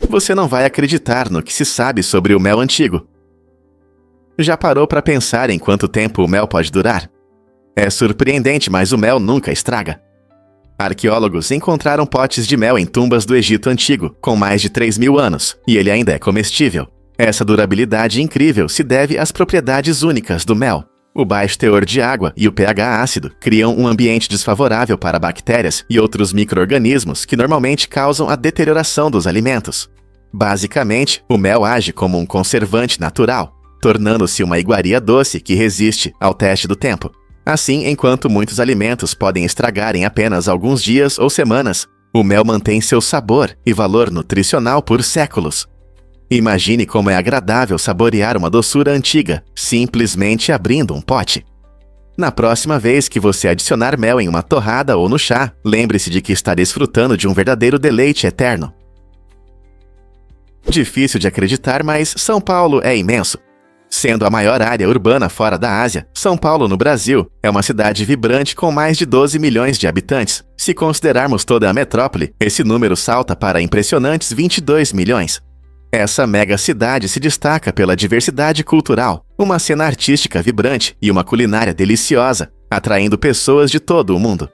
Você não vai acreditar no que se sabe sobre o mel antigo. Já parou para pensar em quanto tempo o mel pode durar? É surpreendente, mas o mel nunca estraga. Arqueólogos encontraram potes de mel em tumbas do Egito Antigo, com mais de 3.000 anos, e ele ainda é comestível. Essa durabilidade incrível se deve às propriedades únicas do mel. O baixo teor de água e o pH ácido criam um ambiente desfavorável para bactérias e outros micro-organismos que normalmente causam a deterioração dos alimentos. Basicamente, o mel age como um conservante natural, tornando-se uma iguaria doce que resiste ao teste do tempo. Assim, enquanto muitos alimentos podem estragar em apenas alguns dias ou semanas, o mel mantém seu sabor e valor nutricional por séculos. Imagine como é agradável saborear uma doçura antiga, simplesmente abrindo um pote. Na próxima vez que você adicionar mel em uma torrada ou no chá, lembre-se de que está desfrutando de um verdadeiro deleite eterno. Difícil de acreditar, mas São Paulo é imenso. Sendo a maior área urbana fora da Ásia, São Paulo, no Brasil, é uma cidade vibrante com mais de 12 milhões de habitantes. Se considerarmos toda a metrópole, esse número salta para impressionantes 22 milhões. Essa mega cidade se destaca pela diversidade cultural, uma cena artística vibrante e uma culinária deliciosa, atraindo pessoas de todo o mundo.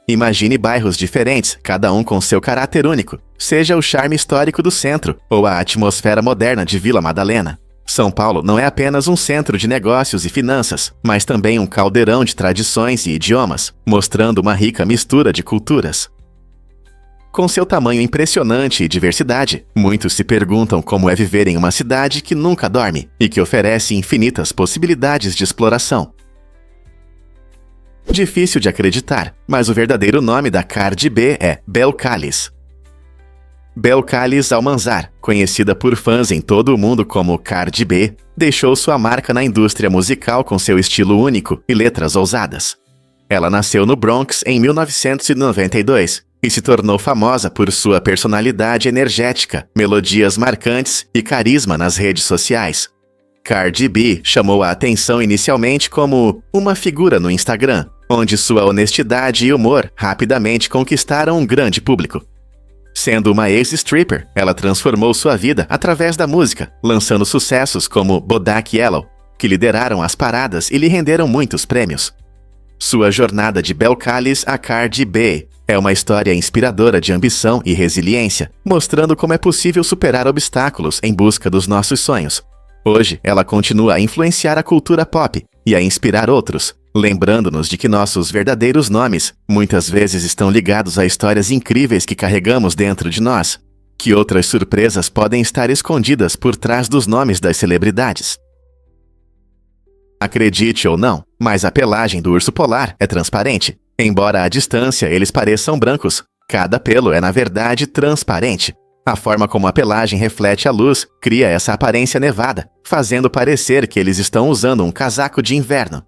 Imagine bairros diferentes, cada um com seu caráter único, seja o charme histórico do centro ou a atmosfera moderna de Vila Madalena. São Paulo não é apenas um centro de negócios e finanças, mas também um caldeirão de tradições e idiomas, mostrando uma rica mistura de culturas. Com seu tamanho impressionante e diversidade, muitos se perguntam como é viver em uma cidade que nunca dorme e que oferece infinitas possibilidades de exploração. Difícil de acreditar, mas o verdadeiro nome da Cardi B é Belcalis. Belcalis Almanzar, conhecida por fãs em todo o mundo como Cardi B, deixou sua marca na indústria musical com seu estilo único e letras ousadas. Ela nasceu no Bronx em 1992 e se tornou famosa por sua personalidade energética, melodias marcantes e carisma nas redes sociais. Cardi B chamou a atenção inicialmente como uma figura no Instagram, onde sua honestidade e humor rapidamente conquistaram um grande público. Sendo uma ex-stripper, ela transformou sua vida através da música, lançando sucessos como Bodak Yellow, que lideraram as paradas e lhe renderam muitos prêmios. Sua jornada de Belcalis a Cardi B é uma história inspiradora de ambição e resiliência, mostrando como é possível superar obstáculos em busca dos nossos sonhos. Hoje, ela continua a influenciar a cultura pop e a inspirar outros, lembrando-nos de que nossos verdadeiros nomes muitas vezes estão ligados a histórias incríveis que carregamos dentro de nós, que outras surpresas podem estar escondidas por trás dos nomes das celebridades. Acredite ou não, mas a pelagem do urso polar é transparente. Embora à distância eles pareçam brancos, cada pelo é na verdade transparente. A forma como a pelagem reflete a luz cria essa aparência nevada, fazendo parecer que eles estão usando um casaco de inverno.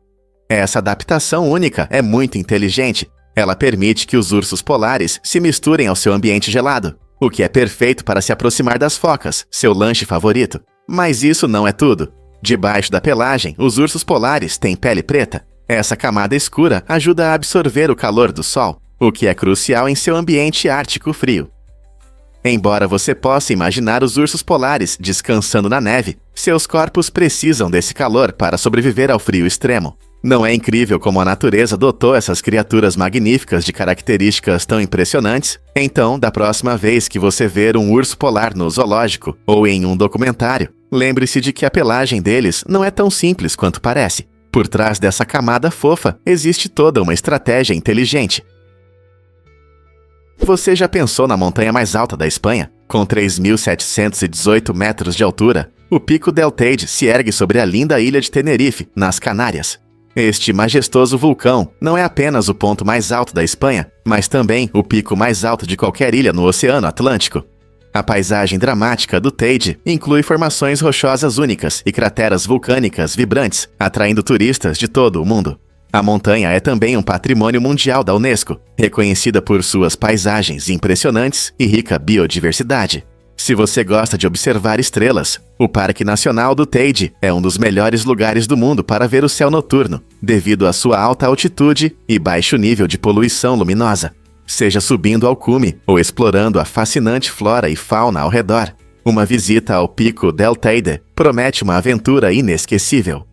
Essa adaptação única é muito inteligente. Ela permite que os ursos polares se misturem ao seu ambiente gelado, o que é perfeito para se aproximar das focas, seu lanche favorito. Mas isso não é tudo. Debaixo da pelagem, os ursos polares têm pele preta. Essa camada escura ajuda a absorver o calor do sol, o que é crucial em seu ambiente ártico frio. Embora você possa imaginar os ursos polares descansando na neve, seus corpos precisam desse calor para sobreviver ao frio extremo. Não é incrível como a natureza dotou essas criaturas magníficas de características tão impressionantes? Então, da próxima vez que você ver um urso polar no zoológico ou em um documentário, lembre-se de que a pelagem deles não é tão simples quanto parece. Por trás dessa camada fofa, existe toda uma estratégia inteligente. Você já pensou na montanha mais alta da Espanha? Com 3.718 metros de altura, o Pico del Teide se ergue sobre a linda ilha de Tenerife, nas Canárias. Este majestoso vulcão não é apenas o ponto mais alto da Espanha, mas também o pico mais alto de qualquer ilha no Oceano Atlântico. A paisagem dramática do Teide inclui formações rochosas únicas e crateras vulcânicas vibrantes, atraindo turistas de todo o mundo. A montanha é também um patrimônio mundial da Unesco, reconhecida por suas paisagens impressionantes e rica biodiversidade. Se você gosta de observar estrelas, o Parque Nacional do Teide é um dos melhores lugares do mundo para ver o céu noturno, devido à sua alta altitude e baixo nível de poluição luminosa. seja subindo ao cume ou explorando a fascinante flora e fauna ao redor. Uma visita ao Pico del Teide promete uma aventura inesquecível.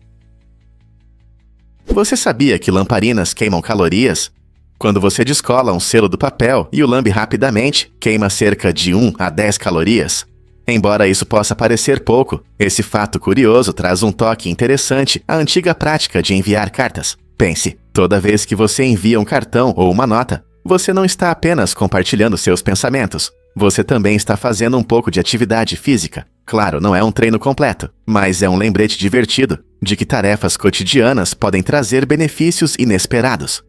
Você sabia que lamparinas queimam calorias? Quando você descola um selo do papel e o lambe rapidamente, queima cerca de 1 a 10 calorias. Embora isso possa parecer pouco, esse fato curioso traz um toque interessante à antiga prática de enviar cartas. Pense, toda vez que você envia um cartão ou uma nota, você não está apenas compartilhando seus pensamentos, você também está fazendo um pouco de atividade física. Claro, não é um treino completo, mas é um lembrete divertido de que tarefas cotidianas podem trazer benefícios inesperados.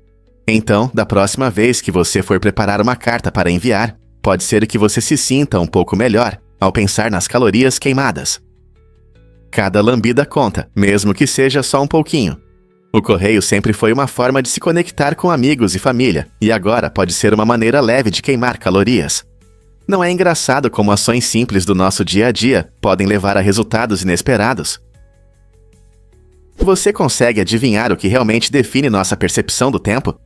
Então, da próxima vez que você for preparar uma carta para enviar, pode ser que você se sinta um pouco melhor ao pensar nas calorias queimadas. Cada lambida conta, mesmo que seja só um pouquinho. O correio sempre foi uma forma de se conectar com amigos e família, e agora pode ser uma maneira leve de queimar calorias. Não é engraçado como ações simples do nosso dia a dia podem levar a resultados inesperados? Você consegue adivinhar o que realmente define nossa percepção do tempo?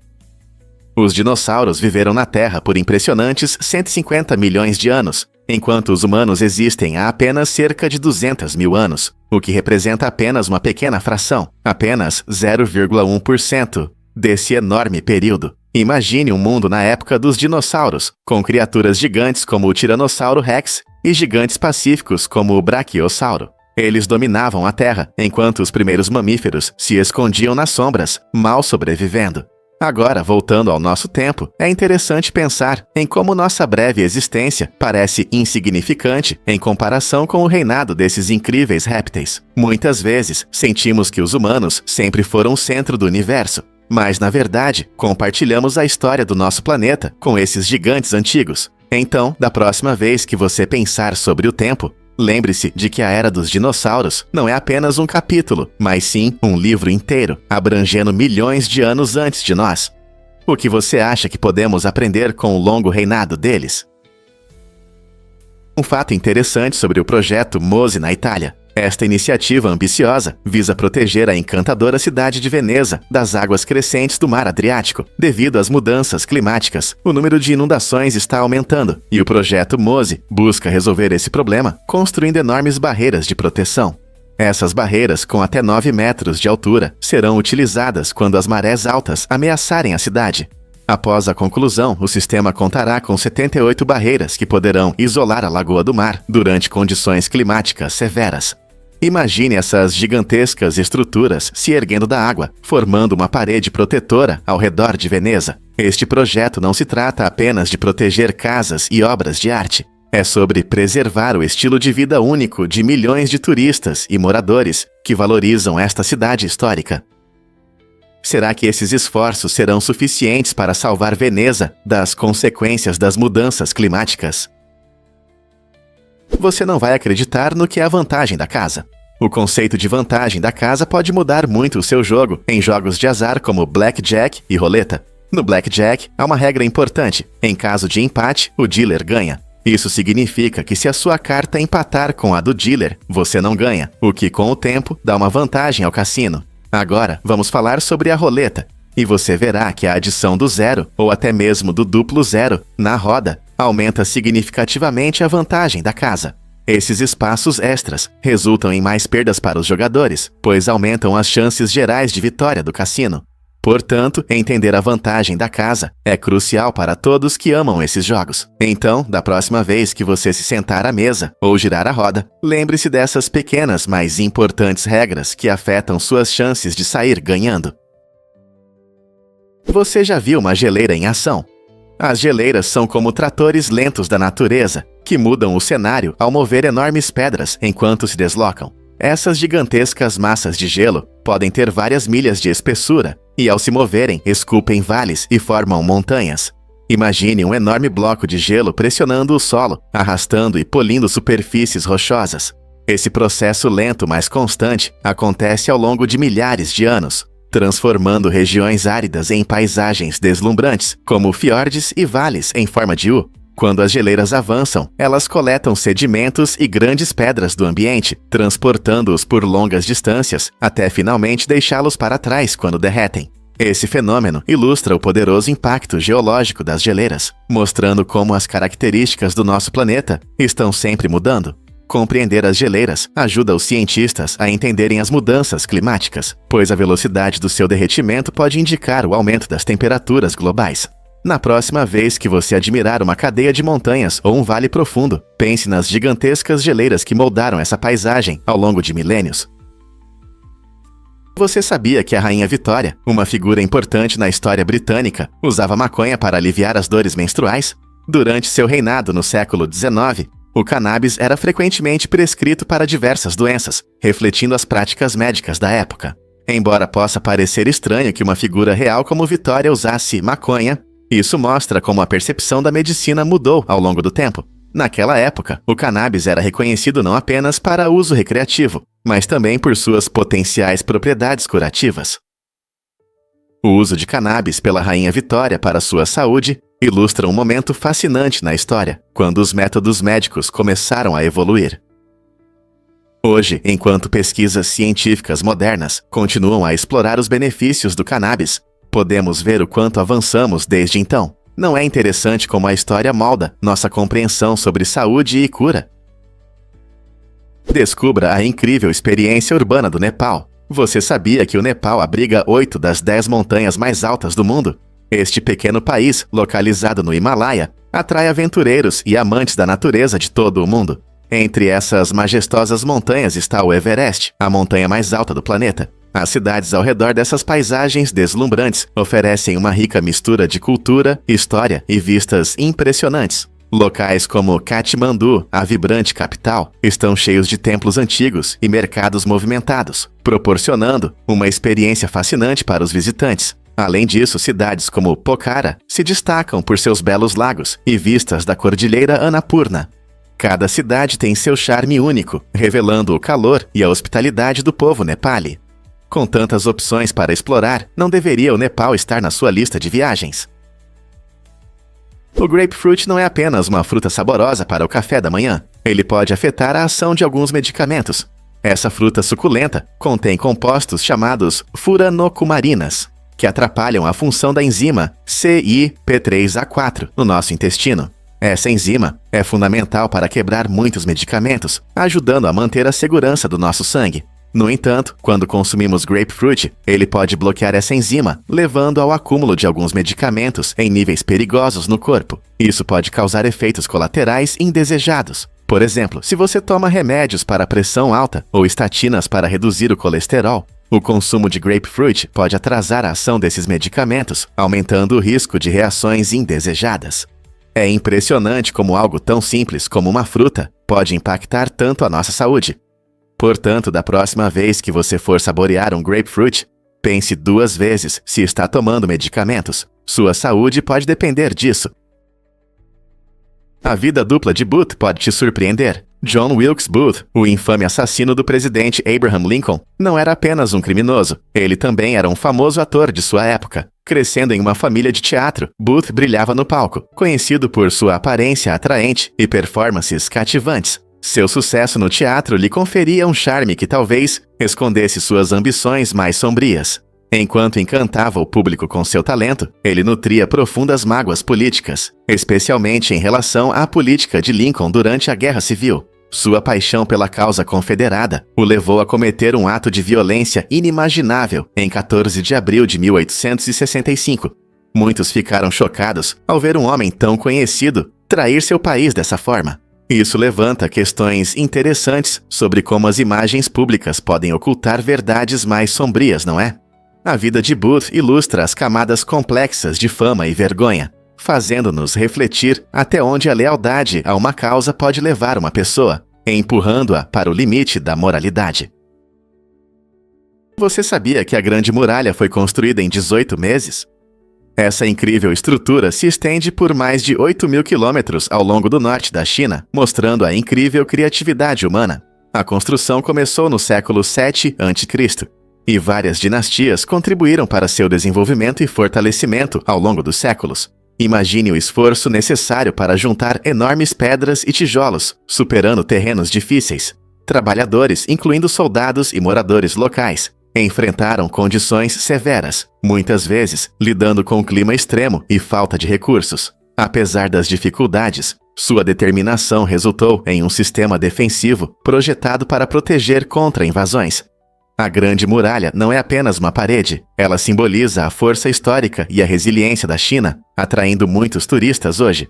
Os dinossauros viveram na Terra por impressionantes 150 milhões de anos, enquanto os humanos existem há apenas cerca de 200 mil anos, o que representa apenas uma pequena fração, apenas 0,1% desse enorme período. Imagine um mundo na época dos dinossauros, com criaturas gigantes como o Tiranossauro Rex e gigantes pacíficos como o Brachiosauro. Eles dominavam a Terra, enquanto os primeiros mamíferos se escondiam nas sombras, mal sobrevivendo. Agora, voltando ao nosso tempo, é interessante pensar em como nossa breve existência parece insignificante em comparação com o reinado desses incríveis répteis. Muitas vezes, sentimos que os humanos sempre foram o centro do universo, mas, na verdade, compartilhamos a história do nosso planeta com esses gigantes antigos. Então, da próxima vez que você pensar sobre o tempo, lembre-se de que a Era dos Dinossauros não é apenas um capítulo, mas sim um livro inteiro, abrangendo milhões de anos antes de nós. O que você acha que podemos aprender com o longo reinado deles? Um fato interessante sobre o projeto Mose na Itália. Esta iniciativa ambiciosa visa proteger a encantadora cidade de Veneza das águas crescentes do Mar Adriático. Devido às mudanças climáticas, o número de inundações está aumentando, e o projeto Mose busca resolver esse problema construindo enormes barreiras de proteção. Essas barreiras, com até 9 metros de altura, serão utilizadas quando as marés altas ameaçarem a cidade. Após a conclusão, o sistema contará com 78 barreiras que poderão isolar a Lagoa do Mar durante condições climáticas severas. Imagine essas gigantescas estruturas se erguendo da água, formando uma parede protetora ao redor de Veneza. Este projeto não se trata apenas de proteger casas e obras de arte. É sobre preservar o estilo de vida único de milhões de turistas e moradores que valorizam esta cidade histórica. Será que esses esforços serão suficientes para salvar Veneza das consequências das mudanças climáticas? Você não vai acreditar no que é a vantagem da casa. O conceito de vantagem da casa pode mudar muito o seu jogo em jogos de azar como Blackjack e Roleta. No Blackjack, há uma regra importante. Em caso de empate, o dealer ganha. Isso significa que se a sua carta empatar com a do dealer, você não ganha, o que com o tempo dá uma vantagem ao cassino. Agora, vamos falar sobre a roleta, e você verá que a adição do zero, ou até mesmo do duplo zero, na roda, aumenta significativamente a vantagem da casa. Esses espaços extras resultam em mais perdas para os jogadores, pois aumentam as chances gerais de vitória do cassino. Portanto, entender a vantagem da casa é crucial para todos que amam esses jogos. Então, da próxima vez que você se sentar à mesa ou girar a roda, lembre-se dessas pequenas, mas importantes regras que afetam suas chances de sair ganhando. Você já viu uma geleira em ação? As geleiras são como tratores lentos da natureza, que mudam o cenário ao mover enormes pedras enquanto se deslocam. Essas gigantescas massas de gelo podem ter várias milhas de espessura e, ao se moverem, esculpem vales e formam montanhas. Imagine um enorme bloco de gelo pressionando o solo, arrastando e polindo superfícies rochosas. Esse processo lento, mas constante, acontece ao longo de milhares de anos, transformando regiões áridas em paisagens deslumbrantes, como fiordes e vales em forma de U. Quando as geleiras avançam, elas coletam sedimentos e grandes pedras do ambiente, transportando-os por longas distâncias, até finalmente deixá-los para trás quando derretem. Esse fenômeno ilustra o poderoso impacto geológico das geleiras, mostrando como as características do nosso planeta estão sempre mudando. Compreender as geleiras ajuda os cientistas a entenderem as mudanças climáticas, pois a velocidade do seu derretimento pode indicar o aumento das temperaturas globais. Na próxima vez que você admirar uma cadeia de montanhas ou um vale profundo, pense nas gigantescas geleiras que moldaram essa paisagem ao longo de milênios. Você sabia que a Rainha Vitória, uma figura importante na história britânica, usava maconha para aliviar as dores menstruais? Durante seu reinado no século XIX, o cannabis era frequentemente prescrito para diversas doenças, refletindo as práticas médicas da época. Embora possa parecer estranho que uma figura real como Vitória usasse maconha, isso mostra como a percepção da medicina mudou ao longo do tempo. Naquela época, o cannabis era reconhecido não apenas para uso recreativo, mas também por suas potenciais propriedades curativas. O uso de cannabis pela Rainha Vitória para sua saúde ilustra um momento fascinante na história, quando os métodos médicos começaram a evoluir. Hoje, enquanto pesquisas científicas modernas continuam a explorar os benefícios do cannabis, podemos ver o quanto avançamos desde então. Não é interessante como a história molda nossa compreensão sobre saúde e cura? Descubra a incrível experiência urbana do Nepal. Você sabia que o Nepal abriga 8 das 10 montanhas mais altas do mundo? Este pequeno país, localizado no Himalaia, atrai aventureiros e amantes da natureza de todo o mundo. Entre essas majestosas montanhas está o Everest, a montanha mais alta do planeta. As cidades ao redor dessas paisagens deslumbrantes oferecem uma rica mistura de cultura, história e vistas impressionantes. Locais como Katmandu, a vibrante capital, estão cheios de templos antigos e mercados movimentados, proporcionando uma experiência fascinante para os visitantes. Além disso, cidades como Pokhara se destacam por seus belos lagos e vistas da cordilheira Annapurna. Cada cidade tem seu charme único, revelando o calor e a hospitalidade do povo nepali. Com tantas opções para explorar, não deveria o Nepal estar na sua lista de viagens? O grapefruit não é apenas uma fruta saborosa para o café da manhã. Ele pode afetar a ação de alguns medicamentos. Essa fruta suculenta contém compostos chamados furanocumarinas, que atrapalham a função da enzima CYP3A4 no nosso intestino. Essa enzima é fundamental para quebrar muitos medicamentos, ajudando a manter a segurança do nosso sangue. No entanto, quando consumimos grapefruit, ele pode bloquear essa enzima, levando ao acúmulo de alguns medicamentos em níveis perigosos no corpo. Isso pode causar efeitos colaterais indesejados. Por exemplo, se você toma remédios para pressão alta ou estatinas para reduzir o colesterol, o consumo de grapefruit pode atrasar a ação desses medicamentos, aumentando o risco de reações indesejadas. É impressionante como algo tão simples como uma fruta pode impactar tanto a nossa saúde. Portanto, da próxima vez que você for saborear um grapefruit, pense 2 vezes se está tomando medicamentos. Sua saúde pode depender disso. A vida dupla de Booth pode te surpreender. John Wilkes Booth, o infame assassino do presidente Abraham Lincoln, não era apenas um criminoso. Ele também era um famoso ator de sua época. Crescendo em uma família de teatro, Booth brilhava no palco, conhecido por sua aparência atraente e performances cativantes. Seu sucesso no teatro lhe conferia um charme que talvez escondesse suas ambições mais sombrias. Enquanto encantava o público com seu talento, ele nutria profundas mágoas políticas, especialmente em relação à política de Lincoln durante a Guerra Civil. Sua paixão pela causa confederada o levou a cometer um ato de violência inimaginável em 14 de abril de 1865. Muitos ficaram chocados ao ver um homem tão conhecido trair seu país dessa forma. Isso levanta questões interessantes sobre como as imagens públicas podem ocultar verdades mais sombrias, não é? A vida de Booth ilustra as camadas complexas de fama e vergonha, fazendo-nos refletir até onde a lealdade a uma causa pode levar uma pessoa, empurrando-a para o limite da moralidade. Você sabia que a Grande Muralha foi construída em 18 meses? Essa incrível estrutura se estende por mais de 8.000 quilômetros ao longo do norte da China, mostrando a incrível criatividade humana. A construção começou no século 7 a.C., e várias dinastias contribuíram para seu desenvolvimento e fortalecimento ao longo dos séculos. Imagine o esforço necessário para juntar enormes pedras e tijolos, superando terrenos difíceis. Trabalhadores, incluindo soldados e moradores locais, Enfrentaram condições severas, muitas vezes lidando com clima extremo e falta de recursos. Apesar das dificuldades, sua determinação resultou em um sistema defensivo projetado para proteger contra invasões. A Grande Muralha não é apenas uma parede, ela simboliza a força histórica e a resiliência da China, atraindo muitos turistas hoje.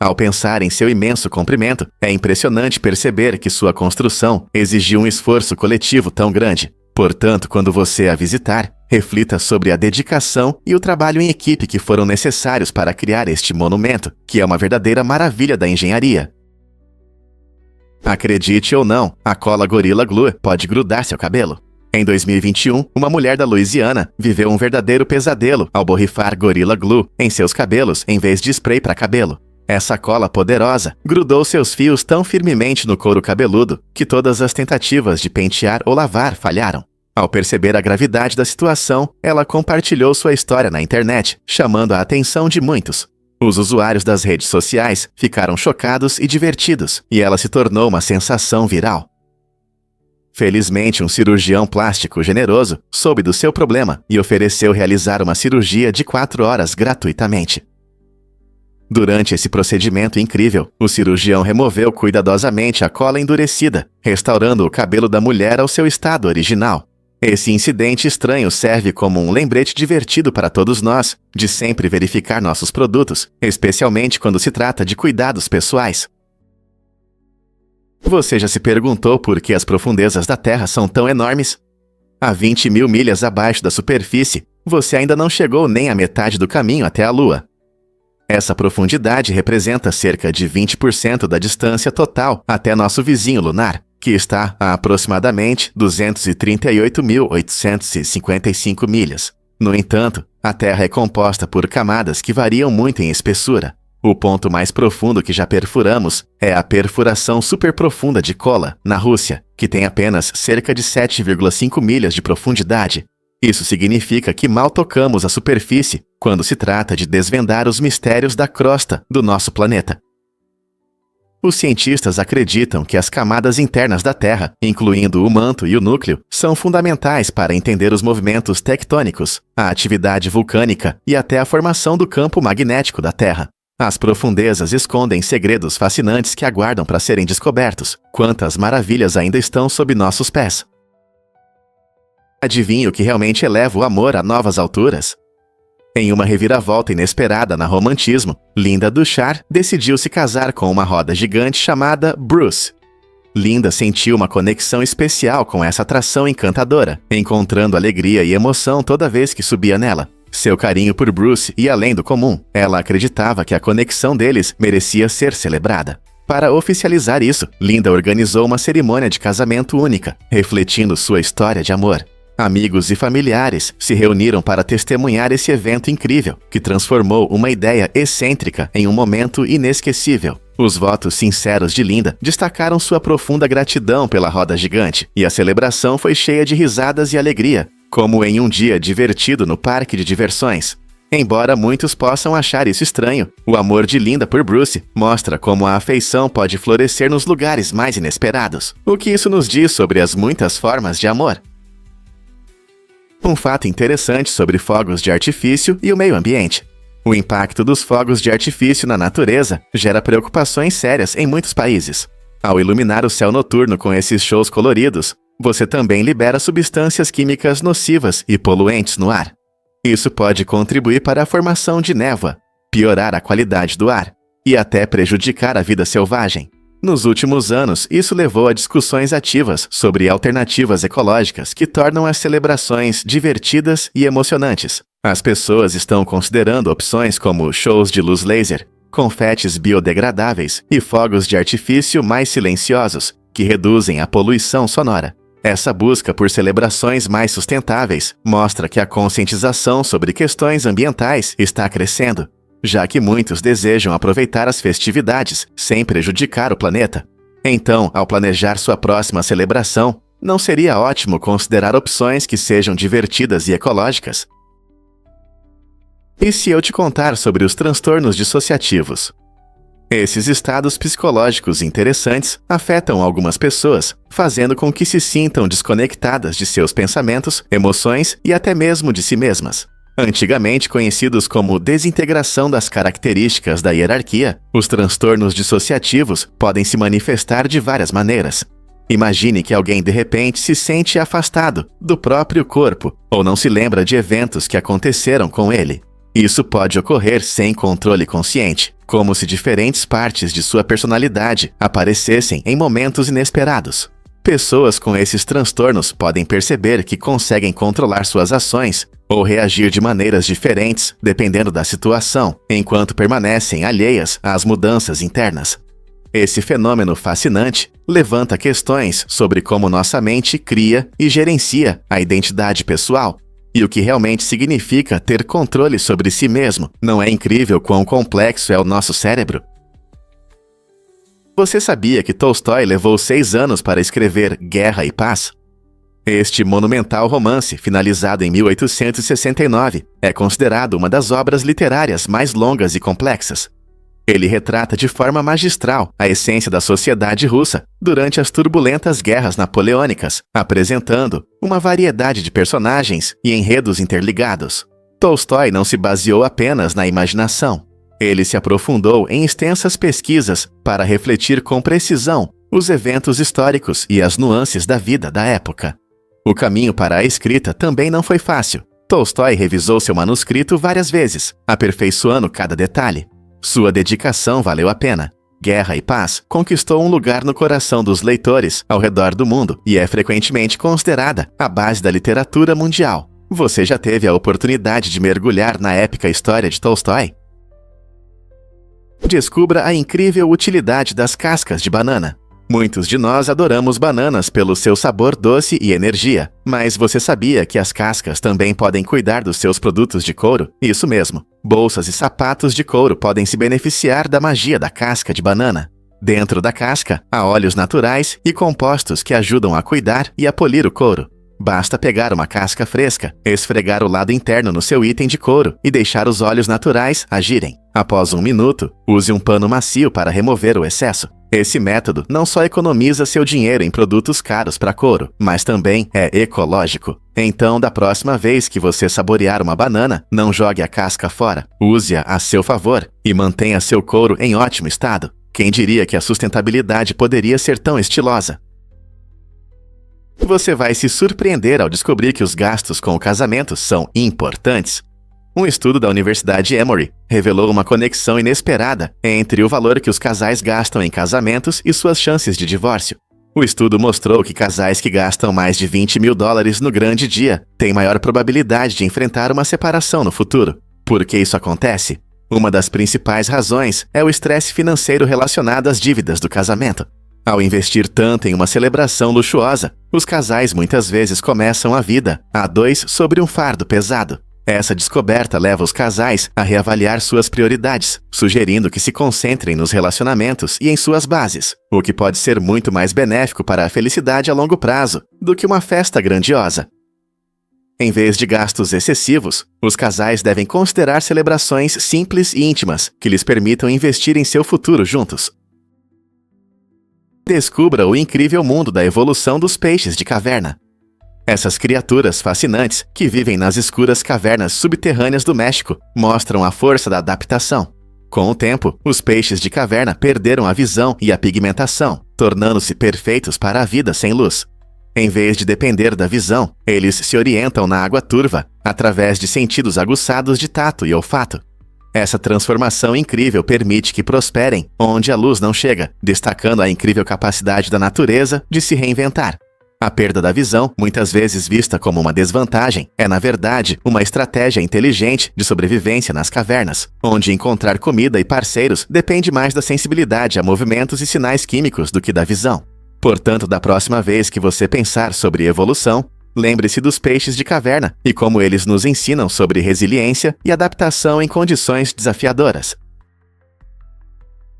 Ao pensar em seu imenso comprimento, é impressionante perceber que sua construção exigiu um esforço coletivo tão grande. Portanto, quando você a visitar, reflita sobre a dedicação e o trabalho em equipe que foram necessários para criar este monumento, que é uma verdadeira maravilha da engenharia. Acredite ou não, a cola Gorilla Glue pode grudar seu cabelo. Em 2021, uma mulher da Louisiana viveu um verdadeiro pesadelo ao borrifar Gorilla Glue em seus cabelos em vez de spray para cabelo. Essa cola poderosa grudou seus fios tão firmemente no couro cabeludo que todas as tentativas de pentear ou lavar falharam. Ao perceber a gravidade da situação, ela compartilhou sua história na internet, chamando a atenção de muitos. Os usuários das redes sociais ficaram chocados e divertidos, e ela se tornou uma sensação viral. Felizmente, um cirurgião plástico generoso soube do seu problema e ofereceu realizar uma cirurgia de 4 horas gratuitamente. Durante esse procedimento incrível, o cirurgião removeu cuidadosamente a cola endurecida, restaurando o cabelo da mulher ao seu estado original. Esse incidente estranho serve como um lembrete divertido para todos nós, de sempre verificar nossos produtos, especialmente quando se trata de cuidados pessoais. Você já se perguntou por que as profundezas da Terra são tão enormes? A 20 mil milhas abaixo da superfície, você ainda não chegou nem à metade do caminho até a Lua. Essa profundidade representa cerca de 20% da distância total até nosso vizinho lunar, que está a aproximadamente 238.855 milhas. No entanto, a Terra é composta por camadas que variam muito em espessura. O ponto mais profundo que já perfuramos é a perfuração superprofunda de Kola, na Rússia, que tem apenas cerca de 7,5 milhas de profundidade. Isso significa que mal tocamos a superfície quando se trata de desvendar os mistérios da crosta do nosso planeta. Os cientistas acreditam que as camadas internas da Terra, incluindo o manto e o núcleo, são fundamentais para entender os movimentos tectônicos, a atividade vulcânica e até a formação do campo magnético da Terra. As profundezas escondem segredos fascinantes que aguardam para serem descobertos. Quantas maravilhas ainda estão sob nossos pés! Adivinhe o que realmente eleva o amor a novas alturas? Em uma reviravolta inesperada na romantismo, Linda Duchar decidiu se casar com uma roda gigante chamada Bruce. Linda sentiu uma conexão especial com essa atração encantadora, encontrando alegria e emoção toda vez que subia nela. Seu carinho por Bruce ia além do comum. Ela acreditava que a conexão deles merecia ser celebrada. Para oficializar isso, Linda organizou uma cerimônia de casamento única, refletindo sua história de amor. Amigos e familiares se reuniram para testemunhar esse evento incrível, que transformou uma ideia excêntrica em um momento inesquecível. Os votos sinceros de Linda destacaram sua profunda gratidão pela roda gigante, e a celebração foi cheia de risadas e alegria, como em um dia divertido no parque de diversões. Embora muitos possam achar isso estranho, o amor de Linda por Bruce mostra como a afeição pode florescer nos lugares mais inesperados. O que isso nos diz sobre as muitas formas de amor? Um fato interessante sobre fogos de artifício e o meio ambiente. O impacto dos fogos de artifício na natureza gera preocupações sérias em muitos países. Ao iluminar o céu noturno com esses shows coloridos, você também libera substâncias químicas nocivas e poluentes no ar. Isso pode contribuir para a formação de névoa, piorar a qualidade do ar e até prejudicar a vida selvagem. Nos últimos anos, isso levou a discussões ativas sobre alternativas ecológicas que tornam as celebrações divertidas e emocionantes. As pessoas estão considerando opções como shows de luz laser, confetes biodegradáveis e fogos de artifício mais silenciosos, que reduzem a poluição sonora. Essa busca por celebrações mais sustentáveis mostra que a conscientização sobre questões ambientais está crescendo, já que muitos desejam aproveitar as festividades sem prejudicar o planeta. Então, ao planejar sua próxima celebração, não seria ótimo considerar opções que sejam divertidas e ecológicas? E se eu te contar sobre os transtornos dissociativos? Esses estados psicológicos interessantes afetam algumas pessoas, fazendo com que se sintam desconectadas de seus pensamentos, emoções e até mesmo de si mesmas. Antigamente conhecidos como desintegração das características da hierarquia, os transtornos dissociativos podem se manifestar de várias maneiras. Imagine que alguém de repente se sente afastado do próprio corpo ou não se lembra de eventos que aconteceram com ele. Isso pode ocorrer sem controle consciente, como se diferentes partes de sua personalidade aparecessem em momentos inesperados. Pessoas com esses transtornos podem perceber que conseguem controlar suas ações ou reagir de maneiras diferentes dependendo da situação, enquanto permanecem alheias às mudanças internas. Esse fenômeno fascinante levanta questões sobre como nossa mente cria e gerencia a identidade pessoal, e o que realmente significa ter controle sobre si mesmo. Não é incrível quão complexo é o nosso cérebro? Você sabia que Tolstói levou 6 anos para escrever Guerra e Paz? Este monumental romance, finalizado em 1869, é considerado uma das obras literárias mais longas e complexas. Ele retrata de forma magistral a essência da sociedade russa durante as turbulentas guerras napoleônicas, apresentando uma variedade de personagens e enredos interligados. Tolstói não se baseou apenas na imaginação. Ele se aprofundou em extensas pesquisas para refletir com precisão os eventos históricos e as nuances da vida da época. O caminho para a escrita também não foi fácil. Tolstói revisou seu manuscrito várias vezes, aperfeiçoando cada detalhe. Sua dedicação valeu a pena. Guerra e Paz conquistou um lugar no coração dos leitores ao redor do mundo e é frequentemente considerada a base da literatura mundial. Você já teve a oportunidade de mergulhar na épica história de Tolstói? Descubra a incrível utilidade das cascas de banana. Muitos de nós adoramos bananas pelo seu sabor doce e energia, mas você sabia que as cascas também podem cuidar dos seus produtos de couro? Isso mesmo, bolsas e sapatos de couro podem se beneficiar da magia da casca de banana. Dentro da casca, há óleos naturais e compostos que ajudam a cuidar e a polir o couro. Basta pegar uma casca fresca, esfregar o lado interno no seu item de couro e deixar os óleos naturais agirem. Após 1 minuto, use um pano macio para remover o excesso. Esse método não só economiza seu dinheiro em produtos caros para couro, mas também é ecológico. Então, da próxima vez que você saborear uma banana, não jogue a casca fora. Use-a a seu favor e mantenha seu couro em ótimo estado. Quem diria que a sustentabilidade poderia ser tão estilosa? Você vai se surpreender ao descobrir que os gastos com o casamento são importantes. Um estudo da Universidade Emory revelou uma conexão inesperada entre o valor que os casais gastam em casamentos e suas chances de divórcio. O estudo mostrou que casais que gastam mais de $20 mil no grande dia têm maior probabilidade de enfrentar uma separação no futuro. Por que isso acontece? Uma das principais razões é o estresse financeiro relacionado às dívidas do casamento. Ao investir tanto em uma celebração luxuosa, os casais muitas vezes começam a vida a dois sobre um fardo pesado. Essa descoberta leva os casais a reavaliar suas prioridades, sugerindo que se concentrem nos relacionamentos e em suas bases, o que pode ser muito mais benéfico para a felicidade a longo prazo do que uma festa grandiosa. Em vez de gastos excessivos, os casais devem considerar celebrações simples e íntimas que lhes permitam investir em seu futuro juntos. Descubra o incrível mundo da evolução dos peixes de caverna. Essas criaturas fascinantes, que vivem nas escuras cavernas subterrâneas do México, mostram a força da adaptação. Com o tempo, os peixes de caverna perderam a visão e a pigmentação, tornando-se perfeitos para a vida sem luz. Em vez de depender da visão, eles se orientam na água turva, através de sentidos aguçados de tato e olfato. Essa transformação incrível permite que prosperem onde a luz não chega, destacando a incrível capacidade da natureza de se reinventar. A perda da visão, muitas vezes vista como uma desvantagem, é na verdade uma estratégia inteligente de sobrevivência nas cavernas, onde encontrar comida e parceiros depende mais da sensibilidade a movimentos e sinais químicos do que da visão. Portanto, da próxima vez que você pensar sobre evolução, lembre-se dos peixes de caverna e como eles nos ensinam sobre resiliência e adaptação em condições desafiadoras.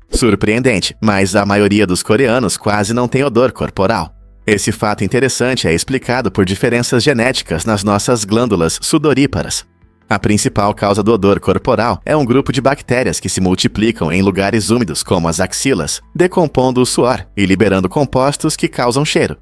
Surpreendente, mas a maioria dos coreanos quase não tem odor corporal. Esse fato interessante é explicado por diferenças genéticas nas nossas glândulas sudoríparas. A principal causa do odor corporal é um grupo de bactérias que se multiplicam em lugares úmidos, como as axilas, decompondo o suor e liberando compostos que causam cheiro.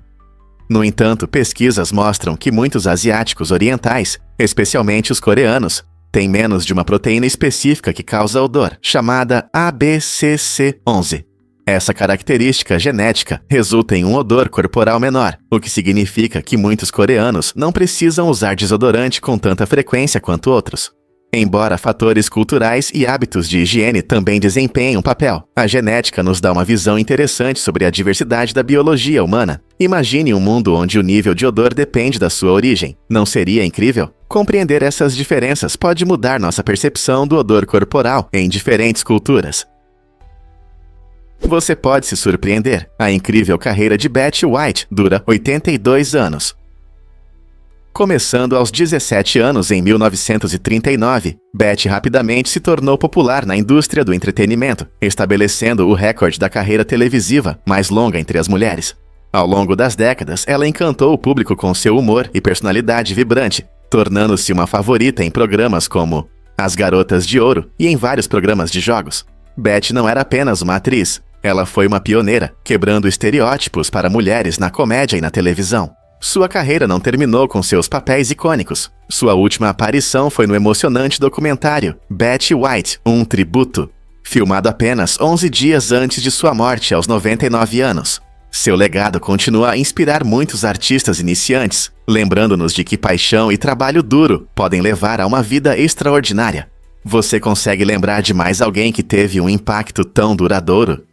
No entanto, pesquisas mostram que muitos asiáticos orientais, especialmente os coreanos, têm menos de uma proteína específica que causa odor, chamada ABCC11. Essa característica genética resulta em um odor corporal menor, o que significa que muitos coreanos não precisam usar desodorante com tanta frequência quanto outros. Embora fatores culturais e hábitos de higiene também desempenhem um papel, a genética nos dá uma visão interessante sobre a diversidade da biologia humana. Imagine um mundo onde o nível de odor depende da sua origem. Não seria incrível? Compreender essas diferenças pode mudar nossa percepção do odor corporal em diferentes culturas. Você pode se surpreender. A incrível carreira de Betty White dura 82 anos. Começando aos 17 anos em 1939, Betty rapidamente se tornou popular na indústria do entretenimento, estabelecendo o recorde da carreira televisiva mais longa entre as mulheres. Ao longo das décadas, ela encantou o público com seu humor e personalidade vibrante, tornando-se uma favorita em programas como As Garotas de Ouro e em vários programas de jogos. Betty não era apenas uma atriz, ela foi uma pioneira, quebrando estereótipos para mulheres na comédia e na televisão. Sua carreira não terminou com seus papéis icônicos. Sua última aparição foi no emocionante documentário Betty White, um tributo, filmado apenas 11 dias antes de sua morte aos 99 anos. Seu legado continua a inspirar muitos artistas iniciantes, lembrando-nos de que paixão e trabalho duro podem levar a uma vida extraordinária. Você consegue lembrar de mais alguém que teve um impacto tão duradouro?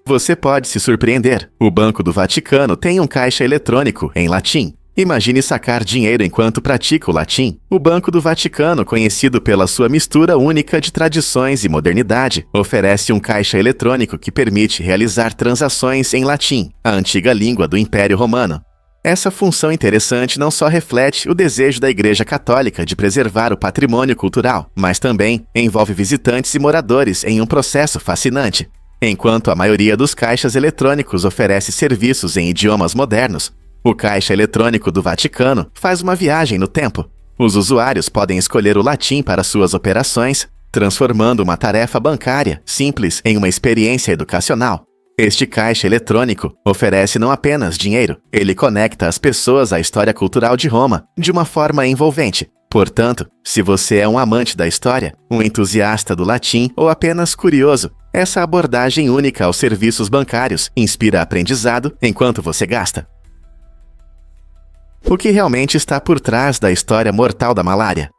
Você pode se surpreender. O Banco do Vaticano tem um caixa eletrônico em latim. Imagine sacar dinheiro enquanto pratica o latim. O Banco do Vaticano, conhecido pela sua mistura única de tradições e modernidade, oferece um caixa eletrônico que permite realizar transações em latim, a antiga língua do Império Romano. Essa função interessante não só reflete o desejo da Igreja Católica de preservar o patrimônio cultural, mas também envolve visitantes e moradores em um processo fascinante. Enquanto a maioria dos caixas eletrônicos oferece serviços em idiomas modernos, o caixa eletrônico do Vaticano faz uma viagem no tempo. Os usuários podem escolher o latim para suas operações, transformando uma tarefa bancária simples em uma experiência educacional. Este caixa eletrônico oferece não apenas dinheiro, ele conecta as pessoas à história cultural de Roma de uma forma envolvente. Portanto, se você é um amante da história, um entusiasta do latim ou apenas curioso, essa abordagem única aos serviços bancários inspira aprendizado enquanto você gasta. O que realmente está por trás da história mortal da malária?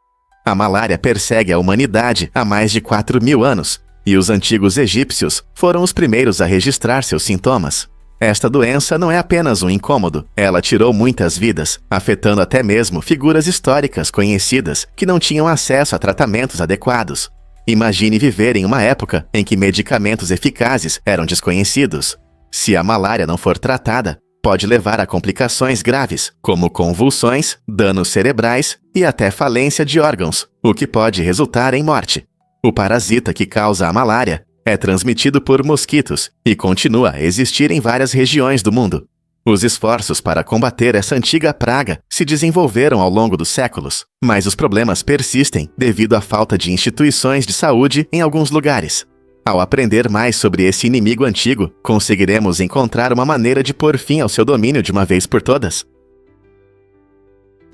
A malária persegue a humanidade há mais de 4.000 anos, e os antigos egípcios foram os primeiros a registrar seus sintomas. Esta doença não é apenas um incômodo, ela tirou muitas vidas, afetando até mesmo figuras históricas conhecidas que não tinham acesso a tratamentos adequados. Imagine viver em uma época em que medicamentos eficazes eram desconhecidos. Se a malária não for tratada, pode levar a complicações graves, como convulsões, danos cerebrais e até falência de órgãos, o que pode resultar em morte. O parasita que causa a malária é transmitido por mosquitos e continua a existir em várias regiões do mundo. Os esforços para combater essa antiga praga se desenvolveram ao longo dos séculos, mas os problemas persistem devido à falta de instituições de saúde em alguns lugares. Ao aprender mais sobre esse inimigo antigo, conseguiremos encontrar uma maneira de pôr fim ao seu domínio de uma vez por todas.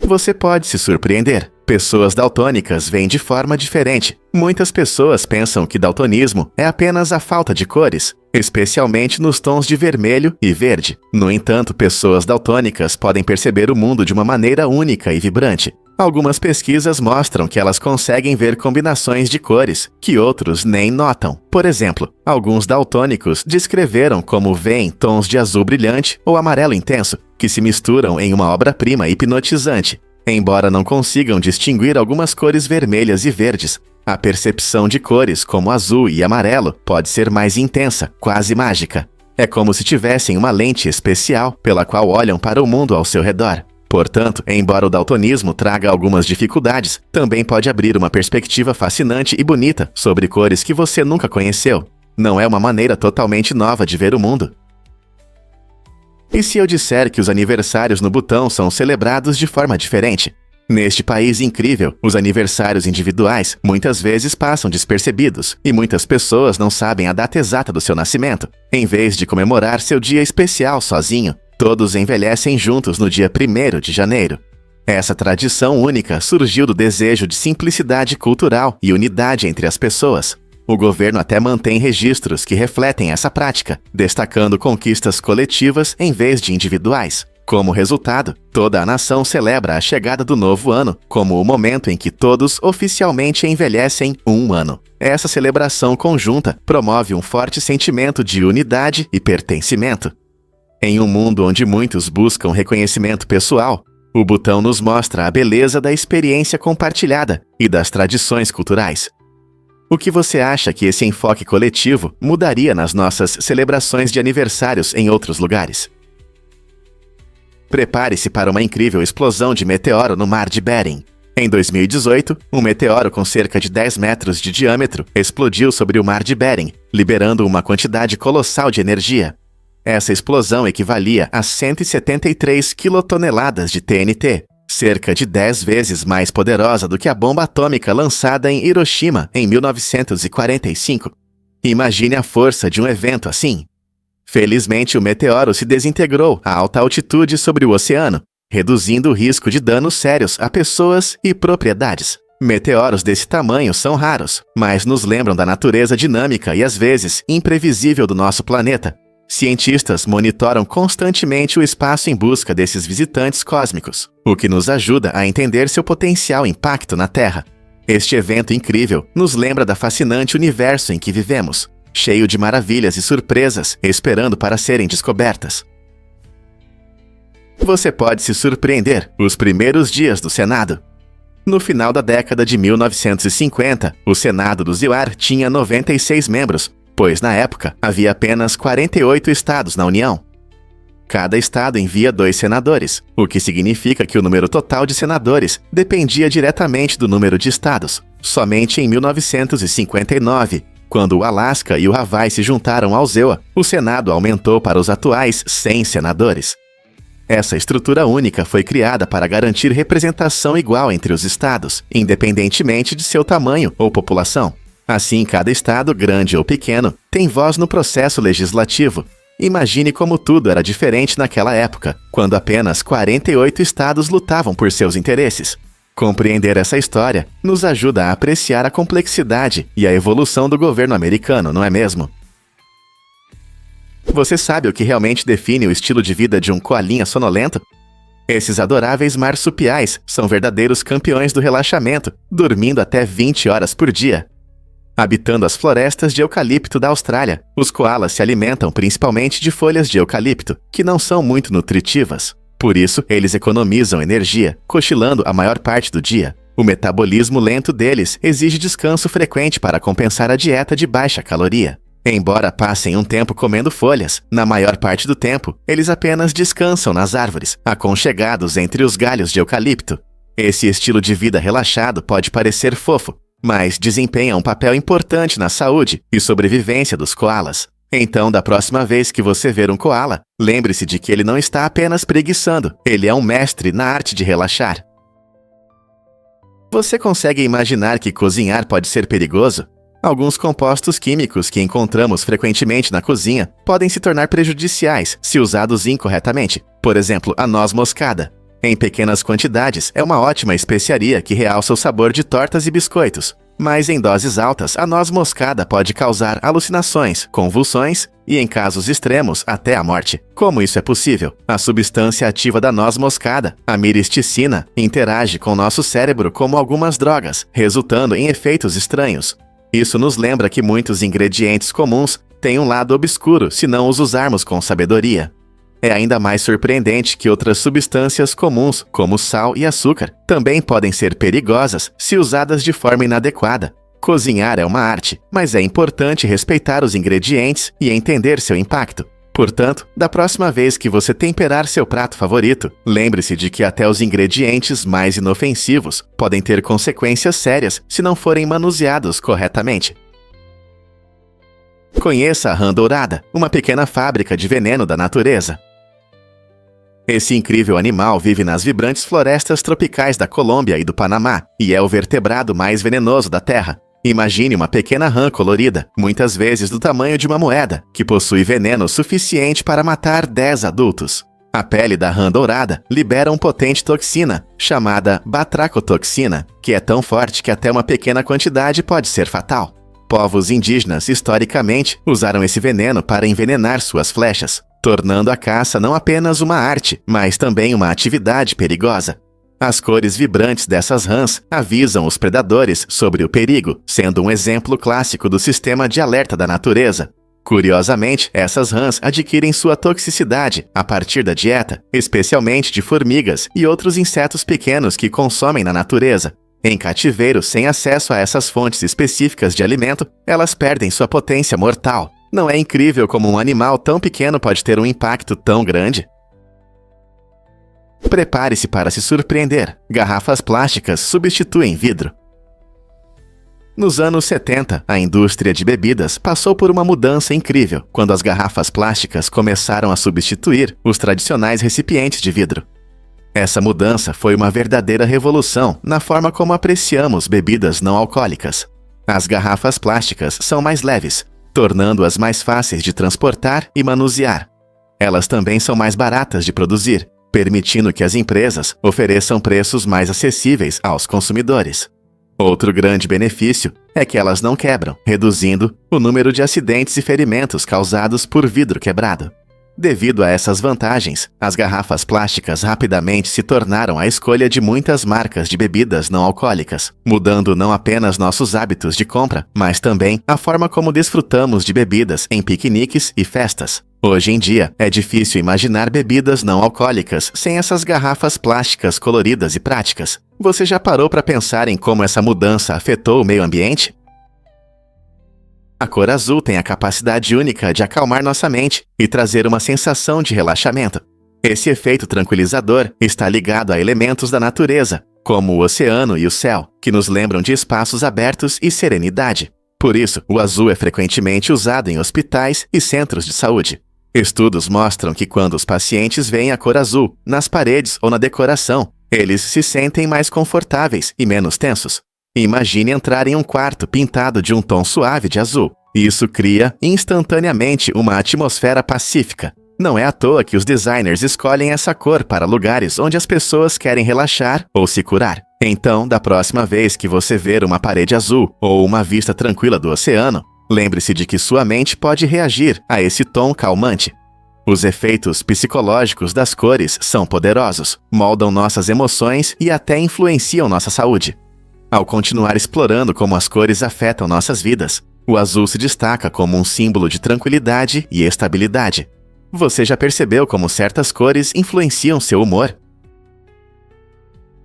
Você pode se surpreender. Pessoas daltônicas veem de forma diferente. Muitas pessoas pensam que daltonismo é apenas a falta de cores, especialmente nos tons de vermelho e verde. No entanto, pessoas daltônicas podem perceber o mundo de uma maneira única e vibrante. Algumas pesquisas mostram que elas conseguem ver combinações de cores que outros nem notam. Por exemplo, alguns daltônicos descreveram como veem tons de azul brilhante ou amarelo intenso, que se misturam em uma obra-prima hipnotizante. Embora não consigam distinguir algumas cores vermelhas e verdes, a percepção de cores como azul e amarelo pode ser mais intensa, quase mágica. É como se tivessem uma lente especial pela qual olham para o mundo ao seu redor. Portanto, embora o daltonismo traga algumas dificuldades, também pode abrir uma perspectiva fascinante e bonita sobre cores que você nunca conheceu. Não é uma maneira totalmente nova de ver o mundo? E se eu disser que os aniversários no Butão são celebrados de forma diferente? Neste país incrível, os aniversários individuais muitas vezes passam despercebidos e muitas pessoas não sabem a data exata do seu nascimento. Em vez de comemorar seu dia especial sozinho, todos envelhecem juntos no dia 1º de janeiro. Essa tradição única surgiu do desejo de simplicidade cultural e unidade entre as pessoas. O governo até mantém registros que refletem essa prática, destacando conquistas coletivas em vez de individuais. Como resultado, toda a nação celebra a chegada do novo ano como o momento em que todos oficialmente envelhecem um ano. Essa celebração conjunta promove um forte sentimento de unidade e pertencimento. Em um mundo onde muitos buscam reconhecimento pessoal, o botão nos mostra a beleza da experiência compartilhada e das tradições culturais. O que você acha que esse enfoque coletivo mudaria nas nossas celebrações de aniversários em outros lugares? Prepare-se para uma incrível explosão de meteoro no Mar de Bering. Em 2018, um meteoro com cerca de 10 metros de diâmetro explodiu sobre o Mar de Bering, liberando uma quantidade colossal de energia. Essa explosão equivalia a 173 quilotoneladas de TNT, cerca de 10 vezes mais poderosa do que a bomba atômica lançada em Hiroshima em 1945. Imagine a força de um evento assim. Felizmente, o meteoro se desintegrou a alta altitude sobre o oceano, reduzindo o risco de danos sérios a pessoas e propriedades. Meteoros desse tamanho são raros, mas nos lembram da natureza dinâmica e às vezes imprevisível do nosso planeta. Cientistas monitoram constantemente o espaço em busca desses visitantes cósmicos, o que nos ajuda a entender seu potencial impacto na Terra. Este evento incrível nos lembra da fascinante universo em que vivemos, cheio de maravilhas e surpresas esperando para serem descobertas. Você pode se surpreender os primeiros dias do Senado. No final da década de 1950, o Senado do Ziwar tinha 96 membros, pois na época havia apenas 48 estados na União. Cada estado envia 2 senadores, o que significa que o número total de senadores dependia diretamente do número de estados. Somente em 1959, quando o Alasca e o Hawaii se juntaram ao ZEWA, o Senado aumentou para os atuais 100 senadores. Essa estrutura única foi criada para garantir representação igual entre os estados, independentemente de seu tamanho ou população. Assim, cada estado, grande ou pequeno, tem voz no processo legislativo. Imagine como tudo era diferente naquela época, quando apenas 48 estados lutavam por seus interesses. Compreender essa história nos ajuda a apreciar a complexidade e a evolução do governo americano, não é mesmo? Você sabe o que realmente define o estilo de vida de um coalinha sonolento? Esses adoráveis marsupiais são verdadeiros campeões do relaxamento, dormindo até 20 horas por dia. Habitando as florestas de eucalipto da Austrália, os koalas se alimentam principalmente de folhas de eucalipto, que não são muito nutritivas. Por isso, eles economizam energia, cochilando a maior parte do dia. O metabolismo lento deles exige descanso frequente para compensar a dieta de baixa caloria. Embora passem um tempo comendo folhas, na maior parte do tempo, eles apenas descansam nas árvores, aconchegados entre os galhos de eucalipto. Esse estilo de vida relaxado pode parecer fofo, mas desempenha um papel importante na saúde e sobrevivência dos koalas. Então, da próxima vez que você ver um koala, lembre-se de que ele não está apenas preguiçando, ele é um mestre na arte de relaxar. Você consegue imaginar que cozinhar pode ser perigoso? Alguns compostos químicos que encontramos frequentemente na cozinha podem se tornar prejudiciais se usados incorretamente. Por exemplo, a noz moscada. Em pequenas quantidades, é uma ótima especiaria que realça o sabor de tortas e biscoitos. Mas em doses altas, a noz moscada pode causar alucinações, convulsões e, em casos extremos, até a morte. Como isso é possível? A substância ativa da noz moscada, a miristicina, interage com nosso cérebro como algumas drogas, resultando em efeitos estranhos. Isso nos lembra que muitos ingredientes comuns têm um lado obscuro se não os usarmos com sabedoria. É ainda mais surpreendente que outras substâncias comuns, como sal e açúcar, também podem ser perigosas se usadas de forma inadequada. Cozinhar é uma arte, mas é importante respeitar os ingredientes e entender seu impacto. Portanto, da próxima vez que você temperar seu prato favorito, lembre-se de que até os ingredientes mais inofensivos podem ter consequências sérias se não forem manuseados corretamente. Conheça a rã dourada, uma pequena fábrica de veneno da natureza. Esse incrível animal vive nas vibrantes florestas tropicais da Colômbia e do Panamá e é o vertebrado mais venenoso da Terra. Imagine uma pequena rã colorida, muitas vezes do tamanho de uma moeda, que possui veneno suficiente para matar 10 adultos. A pele da rã dourada libera uma potente toxina, chamada batracotoxina, que é tão forte que até uma pequena quantidade pode ser fatal. Povos indígenas, historicamente, usaram esse veneno para envenenar suas flechas, tornando a caça não apenas uma arte, mas também uma atividade perigosa. As cores vibrantes dessas rãs avisam os predadores sobre o perigo, sendo um exemplo clássico do sistema de alerta da natureza. Curiosamente, essas rãs adquirem sua toxicidade a partir da dieta, especialmente de formigas e outros insetos pequenos que consomem na natureza. Em cativeiro, sem acesso a essas fontes específicas de alimento, elas perdem sua potência mortal. Não é incrível como um animal tão pequeno pode ter um impacto tão grande? Prepare-se para se surpreender. Garrafas plásticas substituem vidro. Nos anos 70, a indústria de bebidas passou por uma mudança incrível, quando as garrafas plásticas começaram a substituir os tradicionais recipientes de vidro. Essa mudança foi uma verdadeira revolução na forma como apreciamos bebidas não alcoólicas. As garrafas plásticas são mais leves, tornando-as mais fáceis de transportar e manusear. Elas também são mais baratas de produzir, permitindo que as empresas ofereçam preços mais acessíveis aos consumidores. Outro grande benefício é que elas não quebram, reduzindo o número de acidentes e ferimentos causados por vidro quebrado. Devido a essas vantagens, as garrafas plásticas rapidamente se tornaram a escolha de muitas marcas de bebidas não alcoólicas, mudando não apenas nossos hábitos de compra, mas também a forma como desfrutamos de bebidas em piqueniques e festas. Hoje em dia, é difícil imaginar bebidas não alcoólicas sem essas garrafas plásticas coloridas e práticas. Você já parou para pensar em como essa mudança afetou o meio ambiente? A cor azul tem a capacidade única de acalmar nossa mente e trazer uma sensação de relaxamento. Esse efeito tranquilizador está ligado a elementos da natureza, como o oceano e o céu, que nos lembram de espaços abertos e serenidade. Por isso, o azul é frequentemente usado em hospitais e centros de saúde. Estudos mostram que quando os pacientes veem a cor azul nas paredes ou na decoração, eles se sentem mais confortáveis e menos tensos. Imagine entrar em um quarto pintado de um tom suave de azul. Isso cria instantaneamente uma atmosfera pacífica. Não é à toa que os designers escolhem essa cor para lugares onde as pessoas querem relaxar ou se curar. Então, da próxima vez que você ver uma parede azul ou uma vista tranquila do oceano, lembre-se de que sua mente pode reagir a esse tom calmante. Os efeitos psicológicos das cores são poderosos, moldam nossas emoções e até influenciam nossa saúde. Ao continuar explorando como as cores afetam nossas vidas, o azul se destaca como um símbolo de tranquilidade e estabilidade. Você já percebeu como certas cores influenciam seu humor?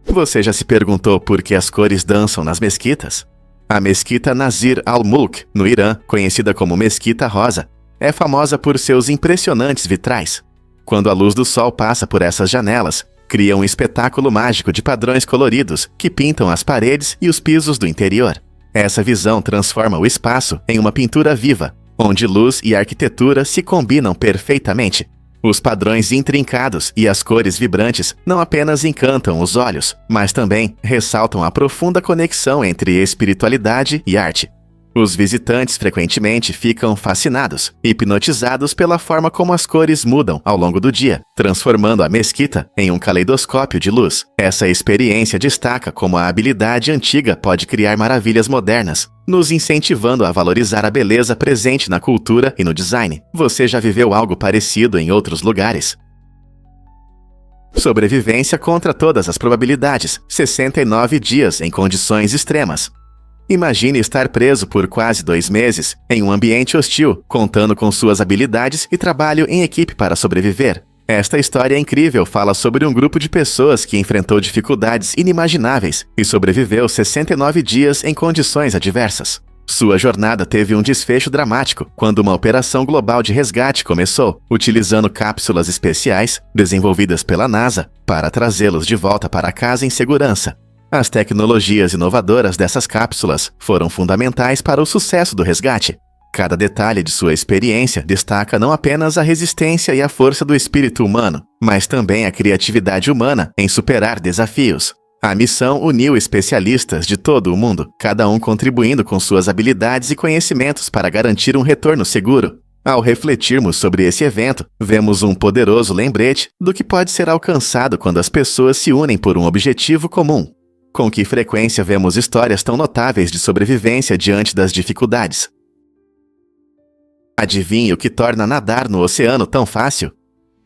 Você já se perguntou por que as cores dançam nas mesquitas? A mesquita Nasir al-Mulk, no Irã, conhecida como Mesquita Rosa, é famosa por seus impressionantes vitrais. Quando a luz do sol passa por essas janelas, cria um espetáculo mágico de padrões coloridos que pintam as paredes e os pisos do interior. Essa visão transforma o espaço em uma pintura viva, onde luz e arquitetura se combinam perfeitamente. Os padrões intrincados e as cores vibrantes não apenas encantam os olhos, mas também ressaltam a profunda conexão entre espiritualidade e arte. Os visitantes frequentemente ficam fascinados, hipnotizados pela forma como as cores mudam ao longo do dia, transformando a mesquita em um caleidoscópio de luz. Essa experiência destaca como a habilidade antiga pode criar maravilhas modernas, nos incentivando a valorizar a beleza presente na cultura e no design. Você já viveu algo parecido em outros lugares? Sobrevivência contra todas as probabilidades. 69 dias em condições extremas. Imagine estar preso por quase 2 meses em um ambiente hostil, contando com suas habilidades e trabalho em equipe para sobreviver. Esta história incrível fala sobre um grupo de pessoas que enfrentou dificuldades inimagináveis e sobreviveu 69 dias em condições adversas. Sua jornada teve um desfecho dramático quando uma operação global de resgate começou, utilizando cápsulas especiais desenvolvidas pela NASA para trazê-los de volta para casa em segurança. As tecnologias inovadoras dessas cápsulas foram fundamentais para o sucesso do resgate. Cada detalhe de sua experiência destaca não apenas a resistência e a força do espírito humano, mas também a criatividade humana em superar desafios. A missão uniu especialistas de todo o mundo, cada um contribuindo com suas habilidades e conhecimentos para garantir um retorno seguro. Ao refletirmos sobre esse evento, vemos um poderoso lembrete do que pode ser alcançado quando as pessoas se unem por um objetivo comum. Com que frequência vemos histórias tão notáveis de sobrevivência diante das dificuldades? Adivinhe o que torna nadar no oceano tão fácil?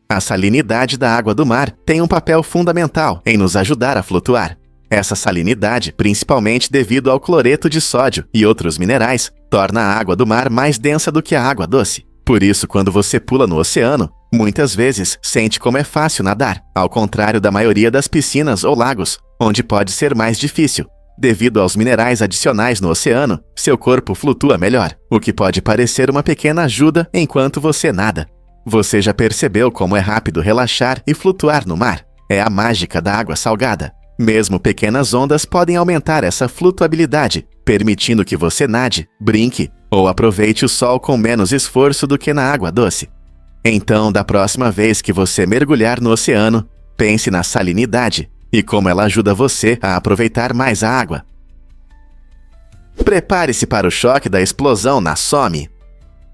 A salinidade da água do mar tem um papel fundamental em nos ajudar a flutuar. Essa salinidade, principalmente devido ao cloreto de sódio e outros minerais, torna a água do mar mais densa do que a água doce. Por isso, quando você pula no oceano, muitas vezes sente como é fácil nadar, ao contrário da maioria das piscinas ou lagos, onde pode ser mais difícil. Devido aos minerais adicionais no oceano, seu corpo flutua melhor, o que pode parecer uma pequena ajuda enquanto você nada. Você já percebeu como é rápido relaxar e flutuar no mar? É a mágica da água salgada. Mesmo pequenas ondas podem aumentar essa flutuabilidade, permitindo que você nade, brinque ou aproveite o sol com menos esforço do que na água doce. Então, da próxima vez que você mergulhar no oceano, pense na salinidade e como ela ajuda você a aproveitar mais a água. Prepare-se para o choque da explosão na Somme.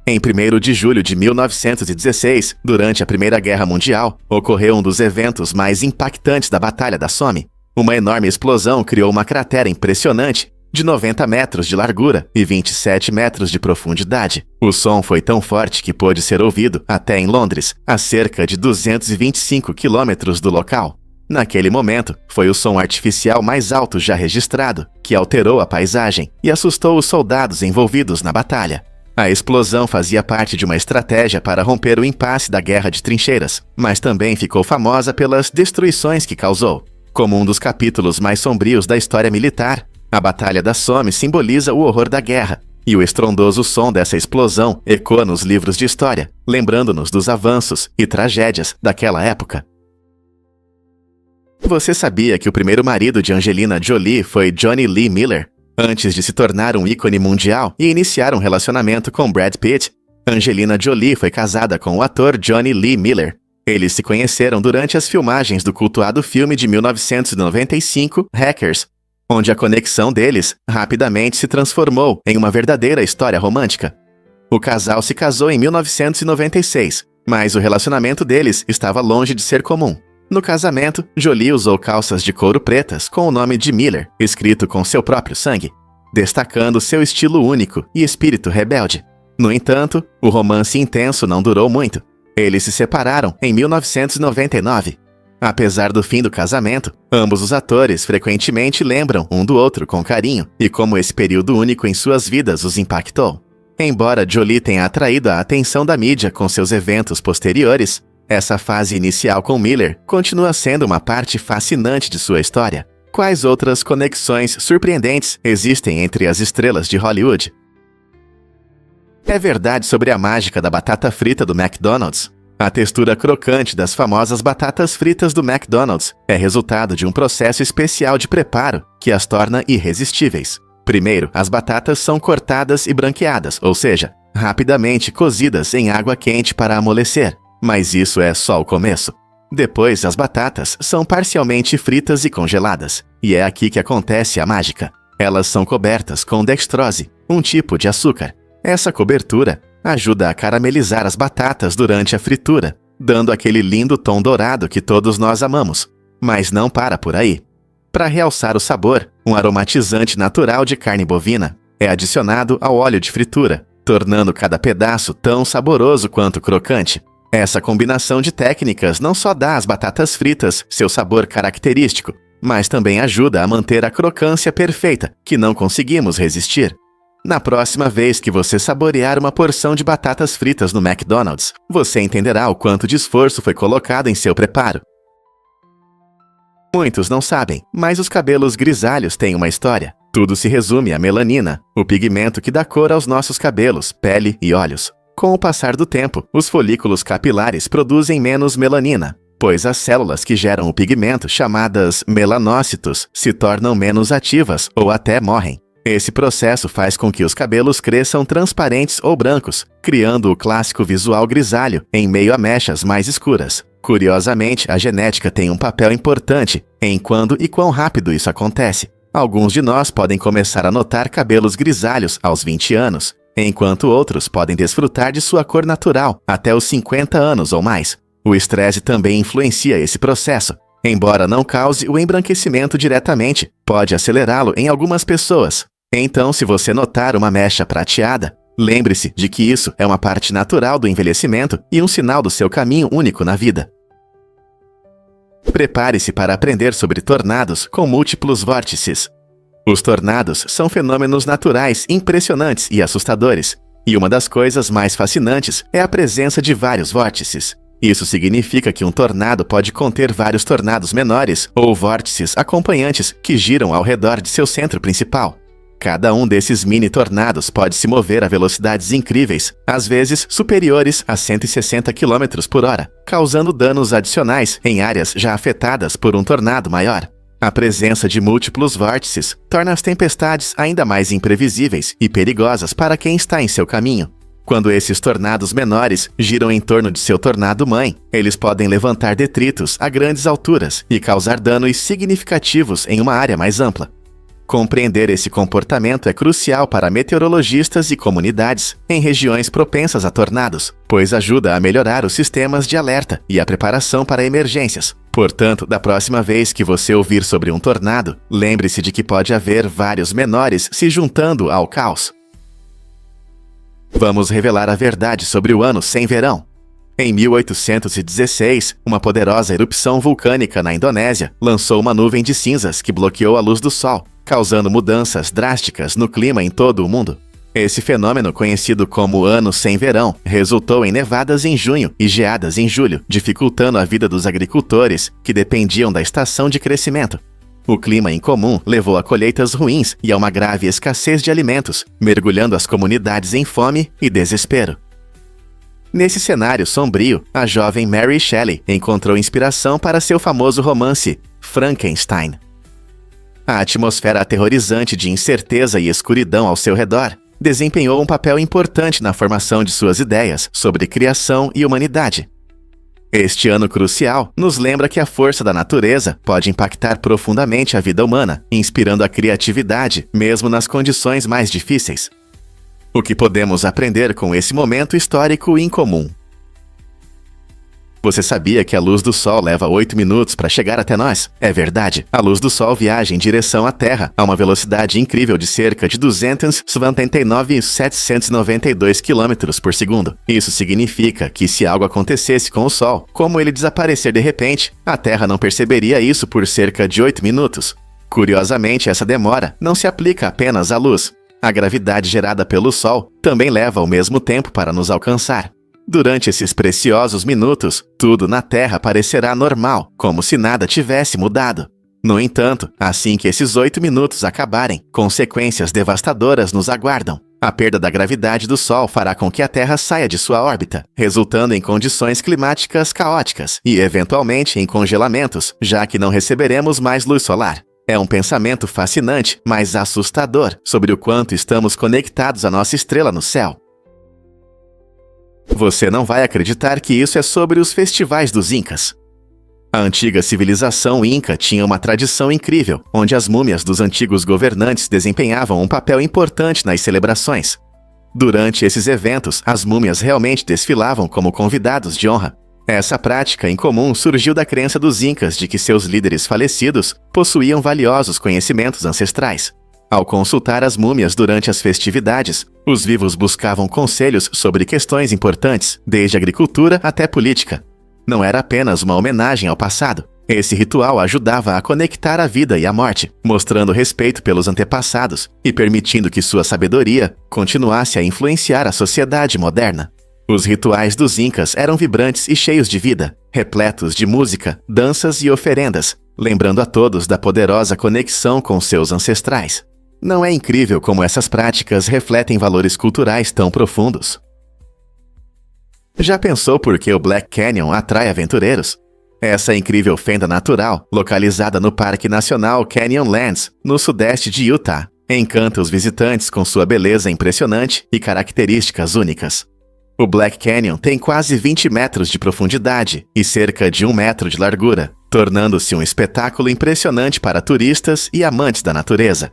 Em 1º de julho de 1916, durante a Primeira Guerra Mundial, ocorreu um dos eventos mais impactantes da Batalha da Somme. Uma enorme explosão criou uma cratera impressionante, de 90 metros de largura e 27 metros de profundidade. O som foi tão forte que pôde ser ouvido até em Londres, a cerca de 225 quilômetros do local. Naquele momento, foi o som artificial mais alto já registrado, que alterou a paisagem e assustou os soldados envolvidos na batalha. A explosão fazia parte de uma estratégia para romper o impasse da guerra de trincheiras, mas também ficou famosa pelas destruições que causou. Como um dos capítulos mais sombrios da história militar, a Batalha da Somme simboliza o horror da guerra, e o estrondoso som dessa explosão ecoa nos livros de história, lembrando-nos dos avanços e tragédias daquela época. Você sabia que o primeiro marido de Angelina Jolie foi Johnny Lee Miller? Antes de se tornar um ícone mundial e iniciar um relacionamento com Brad Pitt, Angelina Jolie foi casada com o ator Johnny Lee Miller. Eles se conheceram durante as filmagens do cultuado filme de 1995, Hackers, onde a conexão deles rapidamente se transformou em uma verdadeira história romântica. O casal se casou em 1996, mas o relacionamento deles estava longe de ser comum. No casamento, Jolie usou calças de couro pretas com o nome de Miller, escrito com seu próprio sangue, destacando seu estilo único e espírito rebelde. No entanto, o romance intenso não durou muito. Eles se separaram em 1999. Apesar do fim do casamento, ambos os atores frequentemente lembram um do outro com carinho e como esse período único em suas vidas os impactou. Embora Jolie tenha atraído a atenção da mídia com seus eventos posteriores, essa fase inicial com Miller continua sendo uma parte fascinante de sua história. Quais outras conexões surpreendentes existem entre as estrelas de Hollywood? É verdade sobre a mágica da batata frita do McDonald's? A textura crocante das famosas batatas fritas do McDonald's é resultado de um processo especial de preparo que as torna irresistíveis. Primeiro, as batatas são cortadas e branqueadas, ou seja, rapidamente cozidas em água quente para amolecer. Mas isso é só o começo. Depois, as batatas são parcialmente fritas e congeladas. E é aqui que acontece a mágica. Elas são cobertas com dextrose, um tipo de açúcar. Essa cobertura ajuda a caramelizar as batatas durante a fritura, dando aquele lindo tom dourado que todos nós amamos. Mas não para por aí. Para realçar o sabor, um aromatizante natural de carne bovina é adicionado ao óleo de fritura, tornando cada pedaço tão saboroso quanto crocante. Essa combinação de técnicas não só dá às batatas fritas seu sabor característico, mas também ajuda a manter a crocância perfeita, que não conseguimos resistir. Na próxima vez que você saborear uma porção de batatas fritas no McDonald's, você entenderá o quanto de esforço foi colocado em seu preparo. Muitos não sabem, mas os cabelos grisalhos têm uma história. Tudo se resume à melanina, o pigmento que dá cor aos nossos cabelos, pele e olhos. Com o passar do tempo, os folículos capilares produzem menos melanina, pois as células que geram o pigmento, chamadas melanócitos, se tornam menos ativas ou até morrem. Esse processo faz com que os cabelos cresçam transparentes ou brancos, criando o clássico visual grisalho em meio a mechas mais escuras. Curiosamente, a genética tem um papel importante em quando e quão rápido isso acontece. Alguns de nós podem começar a notar cabelos grisalhos aos 20 anos, enquanto outros podem desfrutar de sua cor natural até os 50 anos ou mais. O estresse também influencia esse processo. Embora não cause o embranquecimento diretamente, pode acelerá-lo em algumas pessoas. Então, se você notar uma mecha prateada, lembre-se de que isso é uma parte natural do envelhecimento e um sinal do seu caminho único na vida. Prepare-se para aprender sobre tornados com múltiplos vórtices. Os tornados são fenômenos naturais impressionantes e assustadores, e uma das coisas mais fascinantes é a presença de vários vórtices. Isso significa que um tornado pode conter vários tornados menores ou vórtices acompanhantes que giram ao redor de seu centro principal. Cada um desses mini-tornados pode se mover a velocidades incríveis, às vezes superiores a 160 km por hora, causando danos adicionais em áreas já afetadas por um tornado maior. A presença de múltiplos vórtices torna as tempestades ainda mais imprevisíveis e perigosas para quem está em seu caminho. Quando esses tornados menores giram em torno de seu tornado-mãe, eles podem levantar detritos a grandes alturas e causar danos significativos em uma área mais ampla. Compreender esse comportamento é crucial para meteorologistas e comunidades em regiões propensas a tornados, pois ajuda a melhorar os sistemas de alerta e a preparação para emergências. Portanto, da próxima vez que você ouvir sobre um tornado, lembre-se de que pode haver vários menores se juntando ao caos. Vamos revelar a verdade sobre o ano sem verão. Em 1816, uma poderosa erupção vulcânica na Indonésia lançou uma nuvem de cinzas que bloqueou a luz do sol, causando mudanças drásticas no clima em todo o mundo. Esse fenômeno, conhecido como Ano Sem Verão, resultou em nevadas em junho e geadas em julho, dificultando a vida dos agricultores que dependiam da estação de crescimento. O clima incomum levou a colheitas ruins e a uma grave escassez de alimentos, mergulhando as comunidades em fome e desespero. Nesse cenário sombrio, a jovem Mary Shelley encontrou inspiração para seu famoso romance Frankenstein. A atmosfera aterrorizante de incerteza e escuridão ao seu redor desempenhou um papel importante na formação de suas ideias sobre criação e humanidade. Este ano crucial nos lembra que a força da natureza pode impactar profundamente a vida humana, inspirando a criatividade, mesmo nas condições mais difíceis. O que podemos aprender com esse momento histórico incomum? Você sabia que a luz do Sol leva 8 minutos para chegar até nós? É verdade. A luz do Sol viaja em direção à Terra a uma velocidade incrível de cerca de 279.792 km por segundo. Isso significa que se algo acontecesse com o Sol, como ele desaparecer de repente, a Terra não perceberia isso por cerca de 8 minutos. Curiosamente, essa demora não se aplica apenas à luz. A gravidade gerada pelo Sol também leva o mesmo tempo para nos alcançar. Durante esses preciosos minutos, tudo na Terra parecerá normal, como se nada tivesse mudado. No entanto, assim que esses 8 minutos acabarem, consequências devastadoras nos aguardam. A perda da gravidade do Sol fará com que a Terra saia de sua órbita, resultando em condições climáticas caóticas e, eventualmente, em congelamentos, já que não receberemos mais luz solar. É um pensamento fascinante, mas assustador, sobre o quanto estamos conectados à nossa estrela no céu. Você não vai acreditar que isso é sobre os festivais dos Incas. A antiga civilização Inca tinha uma tradição incrível, onde as múmias dos antigos governantes desempenhavam um papel importante nas celebrações. Durante esses eventos, as múmias realmente desfilavam como convidados de honra. Essa prática incomum surgiu da crença dos Incas de que seus líderes falecidos possuíam valiosos conhecimentos ancestrais. Ao consultar as múmias durante as festividades, os vivos buscavam conselhos sobre questões importantes, desde agricultura até política. Não era apenas uma homenagem ao passado. Esse ritual ajudava a conectar a vida e a morte, mostrando respeito pelos antepassados e permitindo que sua sabedoria continuasse a influenciar a sociedade moderna. Os rituais dos Incas eram vibrantes e cheios de vida, repletos de música, danças e oferendas, lembrando a todos da poderosa conexão com seus ancestrais. Não é incrível como essas práticas refletem valores culturais tão profundos? Já pensou por que o Black Canyon atrai aventureiros? Essa incrível fenda natural, localizada no Parque Nacional Canyonlands, no sudeste de Utah, Encanta os visitantes com sua beleza impressionante e características únicas. O Black Canyon tem quase 20 metros de profundidade e cerca de 1 metro de largura, tornando-se um espetáculo impressionante para turistas e amantes da natureza.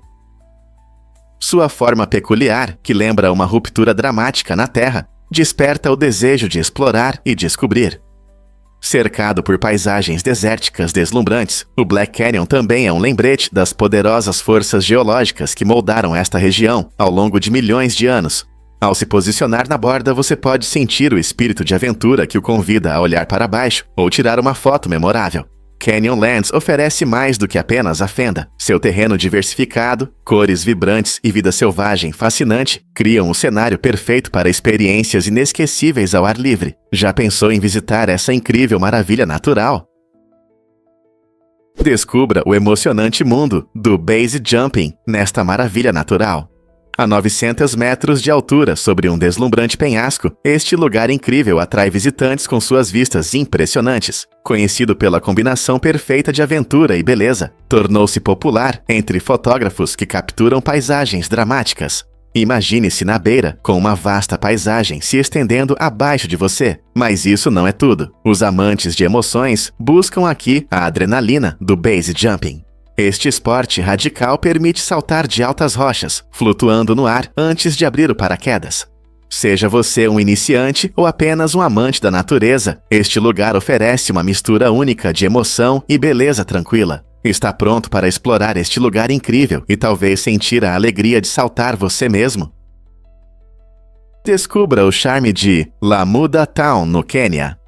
Sua forma peculiar, que lembra uma ruptura dramática na Terra, desperta o desejo de explorar e descobrir. Cercado por paisagens desérticas deslumbrantes, o Black Canyon também é um lembrete das poderosas forças geológicas que moldaram esta região ao longo de milhões de anos. Ao se posicionar na borda, você pode sentir o espírito de aventura que o convida a olhar para baixo ou tirar uma foto memorável. Canyonlands oferece mais do que apenas a fenda. Seu terreno diversificado, cores vibrantes e vida selvagem fascinante criam um cenário perfeito para experiências inesquecíveis ao ar livre. Já pensou em visitar essa incrível maravilha natural? Descubra o emocionante mundo do base jumping nesta maravilha natural. A 900 metros de altura sobre um deslumbrante penhasco, este lugar incrível atrai visitantes com suas vistas impressionantes. Conhecido pela combinação perfeita de aventura e beleza, tornou-se popular entre fotógrafos que capturam paisagens dramáticas. Imagine-se na beira, com uma vasta paisagem se estendendo abaixo de você. Mas isso não é tudo. Os amantes de emoções buscam aqui a adrenalina do base jumping. Este esporte radical permite saltar de altas rochas, flutuando no ar antes de abrir o paraquedas. Seja você um iniciante ou apenas um amante da natureza, este lugar oferece uma mistura única de emoção e beleza tranquila. Está pronto para explorar este lugar incrível e talvez sentir a alegria de saltar você mesmo? Descubra o charme de Lamuda Town, no Quênia.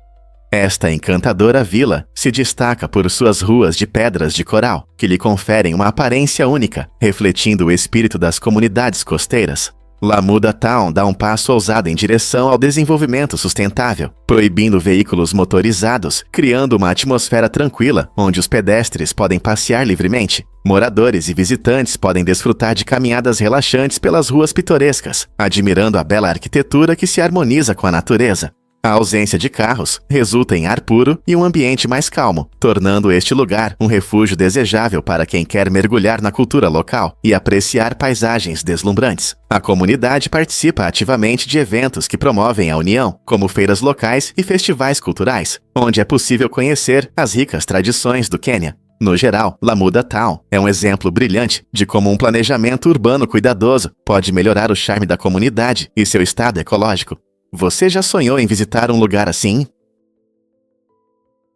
Esta encantadora vila se destaca por suas ruas de pedras de coral, que lhe conferem uma aparência única, refletindo o espírito das comunidades costeiras. Lamuda Town dá um passo ousado em direção ao desenvolvimento sustentável, proibindo veículos motorizados, criando uma atmosfera tranquila onde os pedestres podem passear livremente. Moradores e visitantes podem desfrutar de caminhadas relaxantes pelas ruas pitorescas, admirando a bela arquitetura que se harmoniza com a natureza. A ausência de carros resulta em ar puro e um ambiente mais calmo, tornando este lugar um refúgio desejável para quem quer mergulhar na cultura local e apreciar paisagens deslumbrantes. A comunidade participa ativamente de eventos que promovem a união, como feiras locais e festivais culturais, onde é possível conhecer as ricas tradições do Quênia. No geral, Lamuda Town é um exemplo brilhante de como um planejamento urbano cuidadoso pode melhorar o charme da comunidade e seu estado ecológico. Você já sonhou em visitar um lugar assim?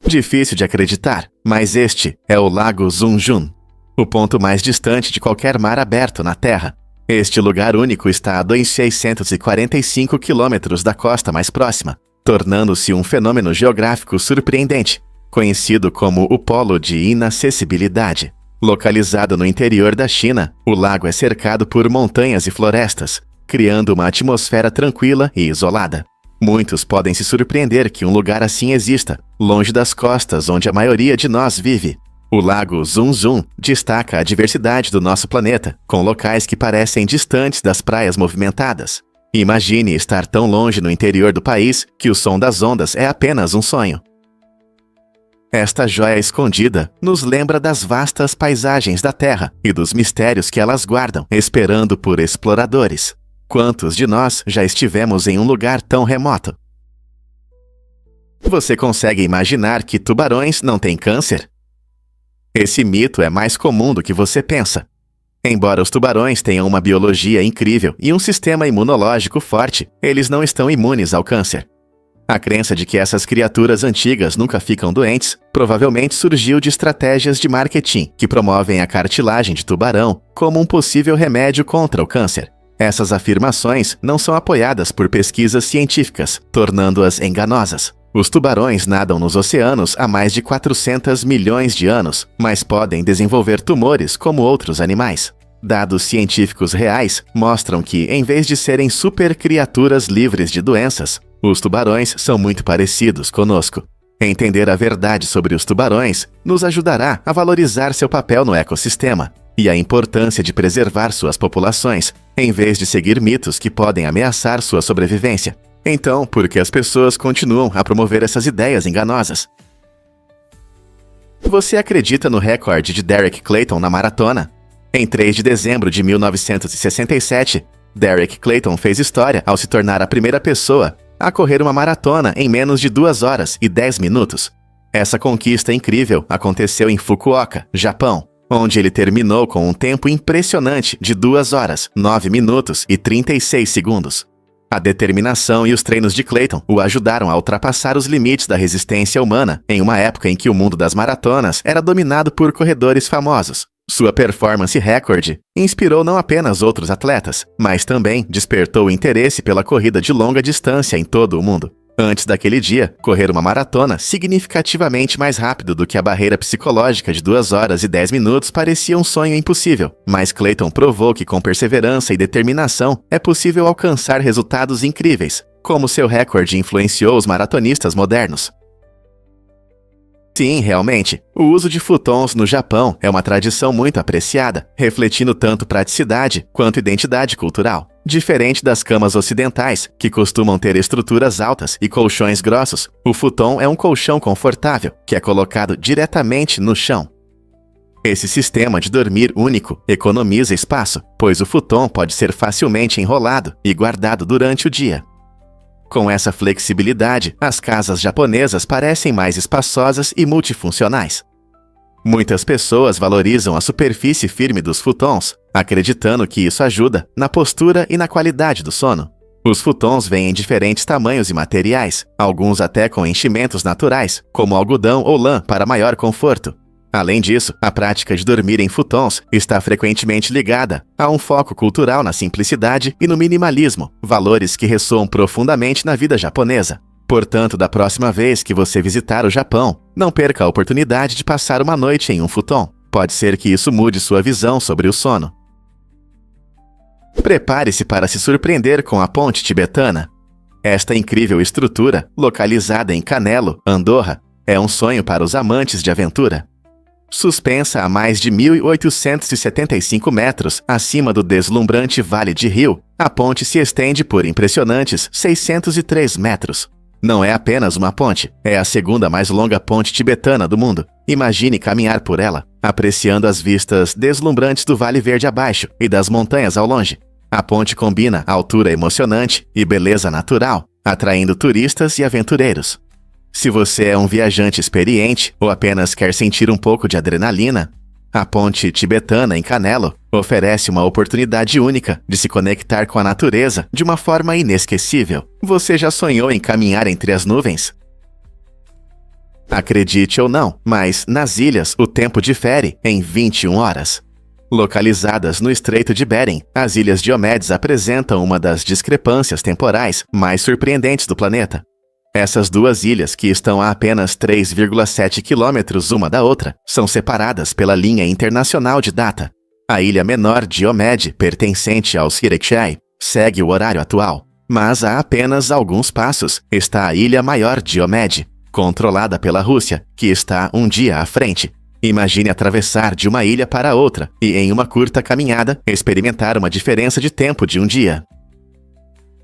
Difícil de acreditar, mas este é o Lago Zunjun, o ponto mais distante de qualquer mar aberto na Terra. Este lugar único está a 2.645 quilômetros da costa mais próxima, tornando-se um fenômeno geográfico surpreendente, conhecido como o Polo de Inacessibilidade. Localizado no interior da China, o lago é cercado por montanhas e florestas, criando uma atmosfera tranquila e isolada. Muitos podem se surpreender que um lugar assim exista, longe das costas onde a maioria de nós vive. O Lago Zunjun destaca a diversidade do nosso planeta, com locais que parecem distantes das praias movimentadas. Imagine estar tão longe no interior do país que o som das ondas é apenas um sonho. Esta joia escondida nos lembra das vastas paisagens da Terra e dos mistérios que elas guardam, esperando por exploradores. Quantos de nós já estivemos em um lugar tão remoto? Você consegue imaginar que tubarões não têm câncer? Esse mito é mais comum do que você pensa. Embora os tubarões tenham uma biologia incrível e um sistema imunológico forte, eles não estão imunes ao câncer. A crença de que essas criaturas antigas nunca ficam doentes provavelmente surgiu de estratégias de marketing que promovem a cartilagem de tubarão como um possível remédio contra o câncer. Essas afirmações não são apoiadas por pesquisas científicas, tornando-as enganosas. Os tubarões nadam nos oceanos há mais de 400 milhões de anos, mas podem desenvolver tumores como outros animais. Dados científicos reais mostram que, em vez de serem super criaturas livres de doenças, os tubarões são muito parecidos conosco. Entender a verdade sobre os tubarões nos ajudará a valorizar seu papel no ecossistema e a importância de preservar suas populações, em vez de seguir mitos que podem ameaçar sua sobrevivência. Então, por que as pessoas continuam a promover essas ideias enganosas? Você acredita no recorde de Derek Clayton na maratona? Em 3 de dezembro de 1967, Derek Clayton fez história ao se tornar a primeira pessoa a correr uma maratona em menos de 2 horas e 10 minutos. Essa conquista incrível aconteceu em Fukuoka, Japão, onde ele terminou com um tempo impressionante de 2 horas, 9 minutos e 36 segundos. A determinação e os treinos de Clayton o ajudaram a ultrapassar os limites da resistência humana em uma época em que o mundo das maratonas era dominado por corredores famosos. Sua performance recorde inspirou não apenas outros atletas, mas também despertou o interesse pela corrida de longa distância em todo o mundo. Antes daquele dia, correr uma maratona significativamente mais rápido do que a barreira psicológica de 2 horas e 10 minutos parecia um sonho impossível, mas Clayton provou que com perseverança e determinação é possível alcançar resultados incríveis, como seu recorde influenciou os maratonistas modernos. Sim, realmente, o uso de futons no Japão é uma tradição muito apreciada, refletindo tanto praticidade quanto identidade cultural. Diferente das camas ocidentais, que costumam ter estruturas altas e colchões grossos, o futon é um colchão confortável, que é colocado diretamente no chão. Esse sistema de dormir único economiza espaço, pois o futon pode ser facilmente enrolado e guardado durante o dia. Com essa flexibilidade, as casas japonesas parecem mais espaçosas e multifuncionais. Muitas pessoas valorizam a superfície firme dos futons, acreditando que isso ajuda na postura e na qualidade do sono. Os futons vêm em diferentes tamanhos e materiais, alguns até com enchimentos naturais, como algodão ou lã para maior conforto. Além disso, a prática de dormir em futons está frequentemente ligada a um foco cultural na simplicidade e no minimalismo, valores que ressoam profundamente na vida japonesa. Portanto, da próxima vez que você visitar o Japão, não perca a oportunidade de passar uma noite em um futon. Pode ser que isso mude sua visão sobre o sono. Prepare-se para se surpreender com a ponte tibetana. Esta incrível estrutura, localizada em Canelo, Andorra, é um sonho para os amantes de aventura. Suspensa a mais de 1.875 metros acima do deslumbrante Vale de Rio, a ponte se estende por impressionantes 603 metros. Não é apenas uma ponte, é a segunda mais longa ponte tibetana do mundo. Imagine caminhar por ela, apreciando as vistas deslumbrantes do Vale Verde abaixo e das montanhas ao longe. A ponte combina altura emocionante e beleza natural, atraindo turistas e aventureiros. Se você é um viajante experiente ou apenas quer sentir um pouco de adrenalina, a ponte tibetana em Canelo oferece uma oportunidade única de se conectar com a natureza de uma forma inesquecível. Você já sonhou em caminhar entre as nuvens? Acredite ou não, mas nas ilhas o tempo difere em 21 horas. Localizadas no Estreito de Bering, as Ilhas Diomedes apresentam uma das discrepâncias temporais mais surpreendentes do planeta. Essas duas ilhas, que estão a apenas 3,7 quilômetros uma da outra, são separadas pela linha internacional de data. A ilha menor Diomede, pertencente aos Hirakchai, segue o horário atual, mas a apenas alguns passos está a ilha maior Diomede, controlada pela Rússia, que está um dia à frente. Imagine atravessar de uma ilha para outra e, em uma curta caminhada, experimentar uma diferença de tempo de um dia.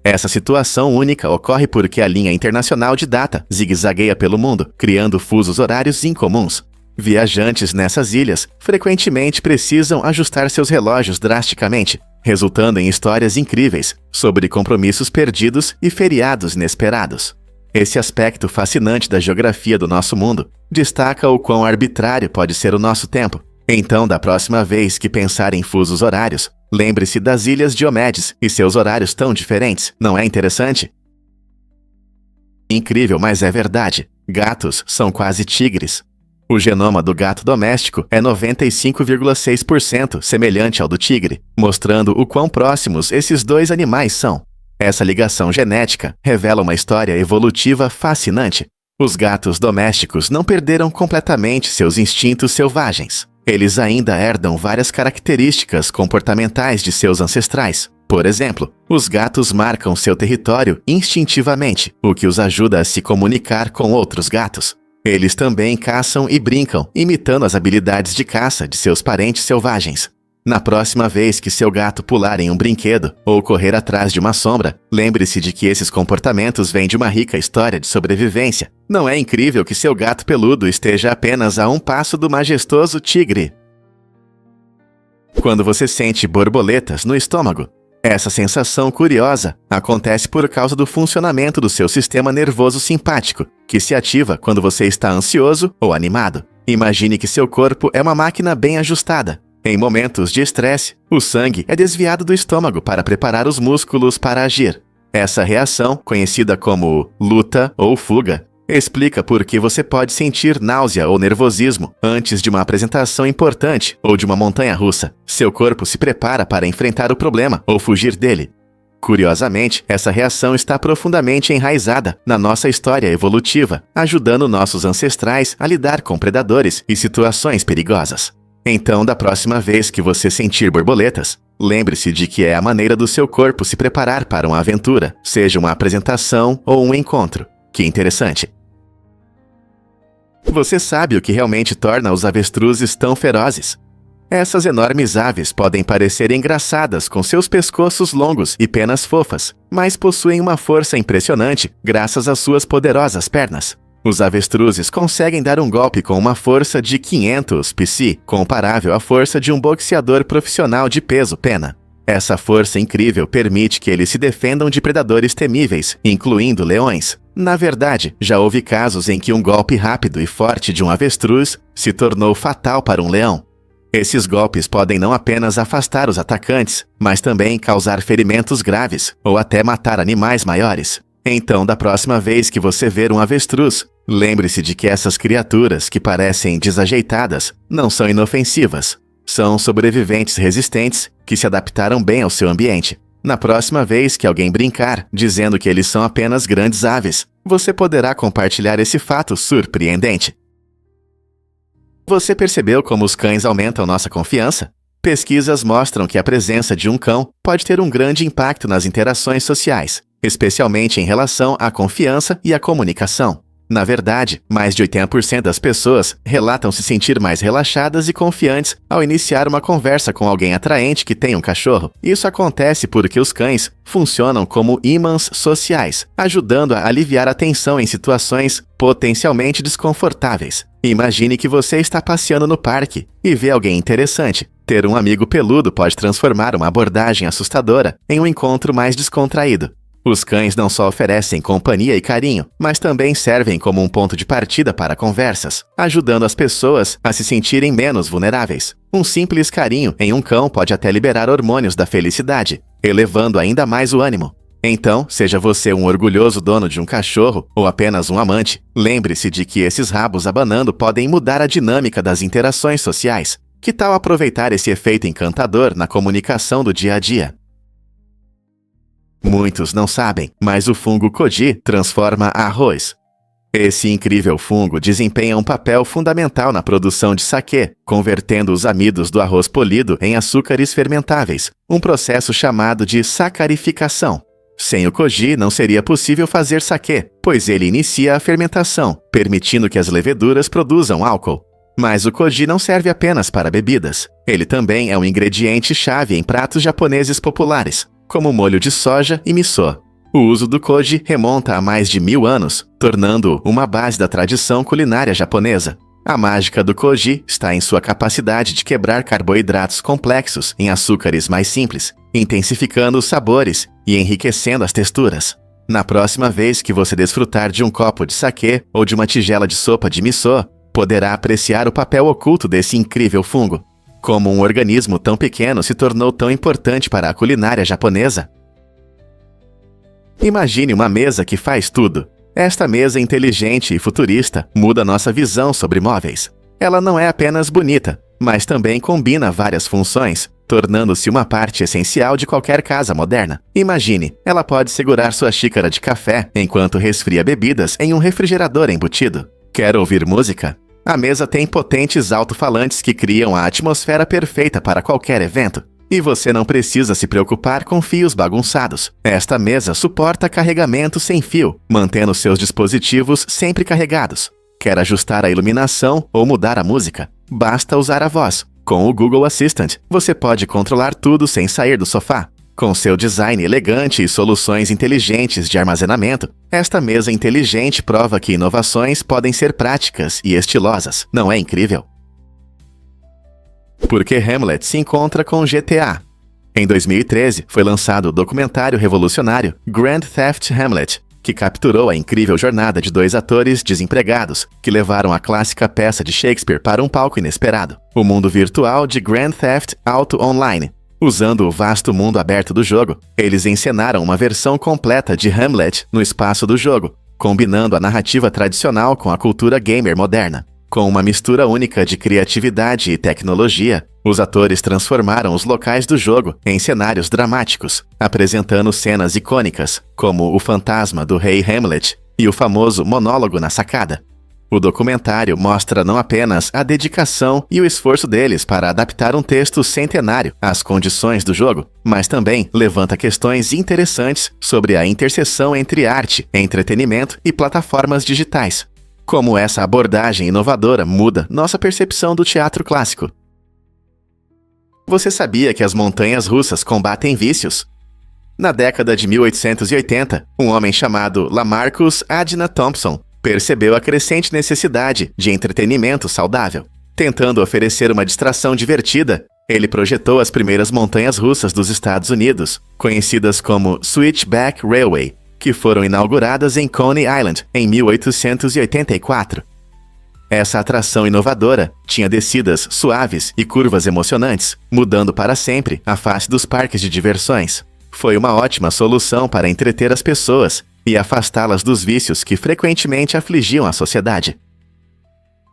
Essa situação única ocorre porque a linha internacional de data zigue-zagueia pelo mundo, criando fusos horários incomuns. Viajantes nessas ilhas frequentemente precisam ajustar seus relógios drasticamente, resultando em histórias incríveis sobre compromissos perdidos e feriados inesperados. Esse aspecto fascinante da geografia do nosso mundo destaca o quão arbitrário pode ser o nosso tempo. Então, da próxima vez que pensar em fusos horários, lembre-se das Ilhas Diomedes e seus horários tão diferentes. Não é interessante? Incrível, mas é verdade. Gatos são quase tigres. O genoma do gato doméstico é 95,6% semelhante ao do tigre, mostrando o quão próximos esses dois animais são. Essa ligação genética revela uma história evolutiva fascinante. Os gatos domésticos não perderam completamente seus instintos selvagens. Eles ainda herdam várias características comportamentais de seus ancestrais. Por exemplo, os gatos marcam seu território instintivamente, o que os ajuda a se comunicar com outros gatos. Eles também caçam e brincam, imitando as habilidades de caça de seus parentes selvagens. Na próxima vez que seu gato pular em um brinquedo ou correr atrás de uma sombra, lembre-se de que esses comportamentos vêm de uma rica história de sobrevivência. Não é incrível que seu gato peludo esteja apenas a um passo do majestoso tigre? Quando você sente borboletas no estômago, essa sensação curiosa acontece por causa do funcionamento do seu sistema nervoso simpático, que se ativa quando você está ansioso ou animado. Imagine que seu corpo é uma máquina bem ajustada. Em momentos de estresse, o sangue é desviado do estômago para preparar os músculos para agir. Essa reação, conhecida como luta ou fuga, explica por que você pode sentir náusea ou nervosismo antes de uma apresentação importante ou de uma montanha-russa. Seu corpo se prepara para enfrentar o problema ou fugir dele. Curiosamente, essa reação está profundamente enraizada na nossa história evolutiva, ajudando nossos ancestrais a lidar com predadores e situações perigosas. Então, da próxima vez que você sentir borboletas, lembre-se de que é a maneira do seu corpo se preparar para uma aventura, seja uma apresentação ou um encontro. Que interessante! Você sabe o que realmente torna os avestruzes tão ferozes? Essas enormes aves podem parecer engraçadas com seus pescoços longos e penas fofas, mas possuem uma força impressionante graças às suas poderosas pernas. Os avestruzes conseguem dar um golpe com uma força de 500 psi, comparável à força de um boxeador profissional de peso-pena. Essa força incrível permite que eles se defendam de predadores temíveis, incluindo leões. Na verdade, já houve casos em que um golpe rápido e forte de um avestruz se tornou fatal para um leão. Esses golpes podem não apenas afastar os atacantes, mas também causar ferimentos graves ou até matar animais maiores. Então, da próxima vez que você ver um avestruz, lembre-se de que essas criaturas que parecem desajeitadas não são inofensivas. São sobreviventes resistentes que se adaptaram bem ao seu ambiente. Na próxima vez que alguém brincar dizendo que eles são apenas grandes aves, você poderá compartilhar esse fato surpreendente. Você percebeu como os cães aumentam nossa confiança? Pesquisas mostram que a presença de um cão pode ter um grande impacto nas interações sociais, especialmente em relação à confiança e à comunicação. Na verdade, mais de 80% das pessoas relatam se sentir mais relaxadas e confiantes ao iniciar uma conversa com alguém atraente que tem um cachorro. Isso acontece porque os cães funcionam como ímãs sociais, ajudando a aliviar a tensão em situações potencialmente desconfortáveis. Imagine que você está passeando no parque e vê alguém interessante. Ter um amigo peludo pode transformar uma abordagem assustadora em um encontro mais descontraído. Os cães não só oferecem companhia e carinho, mas também servem como um ponto de partida para conversas, ajudando as pessoas a se sentirem menos vulneráveis. Um simples carinho em um cão pode até liberar hormônios da felicidade, elevando ainda mais o ânimo. Então, seja você um orgulhoso dono de um cachorro ou apenas um amante, lembre-se de que esses rabos abanando podem mudar a dinâmica das interações sociais. Que tal aproveitar esse efeito encantador na comunicação do dia a dia? Muitos não sabem, mas o fungo Koji transforma arroz. Esse incrível fungo desempenha um papel fundamental na produção de saquê, convertendo os amidos do arroz polido em açúcares fermentáveis, um processo chamado de sacarificação. Sem o Koji não seria possível fazer saquê, pois ele inicia a fermentação, permitindo que as leveduras produzam álcool. Mas o Koji não serve apenas para bebidas. Ele também é um ingrediente-chave em pratos japoneses populares, como molho de soja e miso. O uso do Koji remonta a mais de 1000 anos, tornando-o uma base da tradição culinária japonesa. A mágica do Koji está em sua capacidade de quebrar carboidratos complexos em açúcares mais simples, intensificando os sabores e enriquecendo as texturas. Na próxima vez que você desfrutar de um copo de saquê ou de uma tigela de sopa de miso, poderá apreciar o papel oculto desse incrível fungo. Como um organismo tão pequeno se tornou tão importante para a culinária japonesa? Imagine uma mesa que faz tudo. Esta mesa inteligente e futurista muda nossa visão sobre móveis. Ela não é apenas bonita, mas também combina várias funções, tornando-se uma parte essencial de qualquer casa moderna. Imagine, ela pode segurar sua xícara de café enquanto resfria bebidas em um refrigerador embutido. Quer ouvir música? A mesa tem potentes alto-falantes que criam a atmosfera perfeita para qualquer evento. E você não precisa se preocupar com fios bagunçados. Esta mesa suporta carregamento sem fio, mantendo seus dispositivos sempre carregados. Quer ajustar a iluminação ou mudar a música? Basta usar a voz. Com o Google Assistant, você pode controlar tudo sem sair do sofá. Com seu design elegante e soluções inteligentes de armazenamento, esta mesa inteligente prova que inovações podem ser práticas e estilosas. Não é incrível? Por que Hamlet se encontra com GTA? Em 2013, foi lançado o documentário revolucionário Grand Theft Hamlet, que capturou a incrível jornada de dois atores desempregados que levaram a clássica peça de Shakespeare para um palco inesperado, o mundo virtual de Grand Theft Auto Online. Usando o vasto mundo aberto do jogo, eles encenaram uma versão completa de Hamlet no espaço do jogo, combinando a narrativa tradicional com a cultura gamer moderna. Com uma mistura única de criatividade e tecnologia, os atores transformaram os locais do jogo em cenários dramáticos, apresentando cenas icônicas, como o fantasma do rei Hamlet e o famoso monólogo na sacada. O documentário mostra não apenas a dedicação e o esforço deles para adaptar um texto centenário às condições do jogo, mas também levanta questões interessantes sobre a interseção entre arte, entretenimento e plataformas digitais. Como essa abordagem inovadora muda nossa percepção do teatro clássico. Você sabia que as montanhas russas combatem vícios? Na década de 1880, um homem chamado Lamarcus Adna Thompson percebeu a crescente necessidade de entretenimento saudável. Tentando oferecer uma distração divertida, ele projetou as primeiras montanhas russas dos Estados Unidos, conhecidas como Switchback Railway, que foram inauguradas em Coney Island em 1884. Essa atração inovadora tinha descidas suaves e curvas emocionantes, mudando para sempre a face dos parques de diversões. Foi uma ótima solução para entreter as pessoas e afastá-las dos vícios que frequentemente afligiam a sociedade.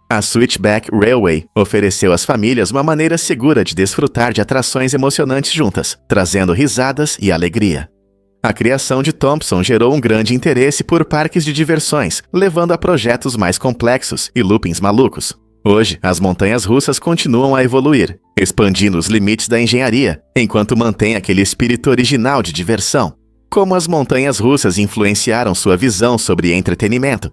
A Switchback Railway ofereceu às famílias uma maneira segura de desfrutar de atrações emocionantes juntas, trazendo risadas e alegria. A criação de Thompson gerou um grande interesse por parques de diversões, levando a projetos mais complexos e loopings malucos. Hoje, as montanhas russas continuam a evoluir, expandindo os limites da engenharia, enquanto mantém aquele espírito original de diversão. Como as montanhas russas influenciaram sua visão sobre entretenimento?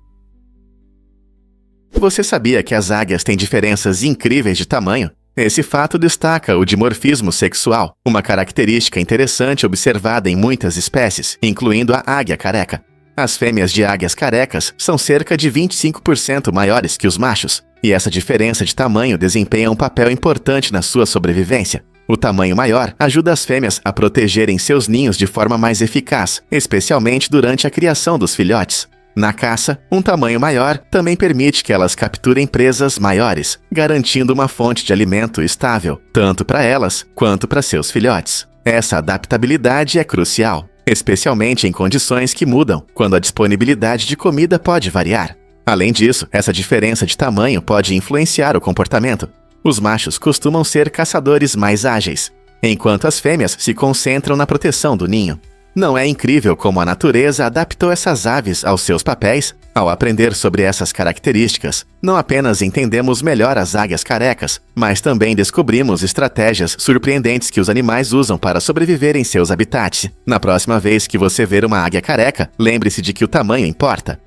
Você sabia que as águias têm diferenças incríveis de tamanho? Esse fato destaca o dimorfismo sexual, uma característica interessante observada em muitas espécies, incluindo a águia careca. As fêmeas de águias carecas são cerca de 25% maiores que os machos, e essa diferença de tamanho desempenha um papel importante na sua sobrevivência. O tamanho maior ajuda as fêmeas a protegerem seus ninhos de forma mais eficaz, especialmente durante a criação dos filhotes. Na caça, um tamanho maior também permite que elas capturem presas maiores, garantindo uma fonte de alimento estável, tanto para elas quanto para seus filhotes. Essa adaptabilidade é crucial, especialmente em condições que mudam, quando a disponibilidade de comida pode variar. Além disso, essa diferença de tamanho pode influenciar o comportamento. Os machos costumam ser caçadores mais ágeis, enquanto as fêmeas se concentram na proteção do ninho. Não é incrível como a natureza adaptou essas aves aos seus papéis? Ao aprender sobre essas características, não apenas entendemos melhor as águias carecas, mas também descobrimos estratégias surpreendentes que os animais usam para sobreviver em seus habitats. Na próxima vez que você ver uma águia careca, lembre-se de que o tamanho importa.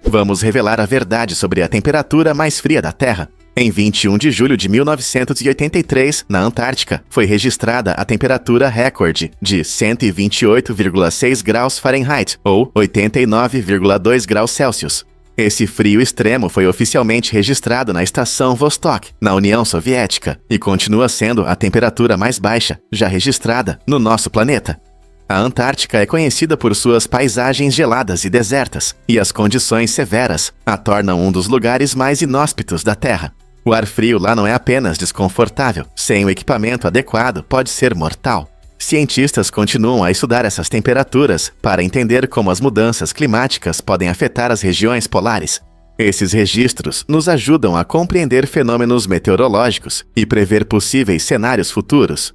Vamos revelar a verdade sobre a temperatura mais fria da Terra. Em 21 de julho de 1983, na Antártica, foi registrada a temperatura recorde de 128,6 graus Fahrenheit, ou 89,2 graus Celsius. Esse frio extremo foi oficialmente registrado na estação Vostok, na União Soviética, e continua sendo a temperatura mais baixa já registrada no nosso planeta. A Antártica é conhecida por suas paisagens geladas e desertas, e as condições severas a tornam um dos lugares mais inóspitos da Terra. O ar frio lá não é apenas desconfortável, sem o equipamento adequado pode ser mortal. Cientistas continuam a estudar essas temperaturas para entender como as mudanças climáticas podem afetar as regiões polares. Esses registros nos ajudam a compreender fenômenos meteorológicos e prever possíveis cenários futuros.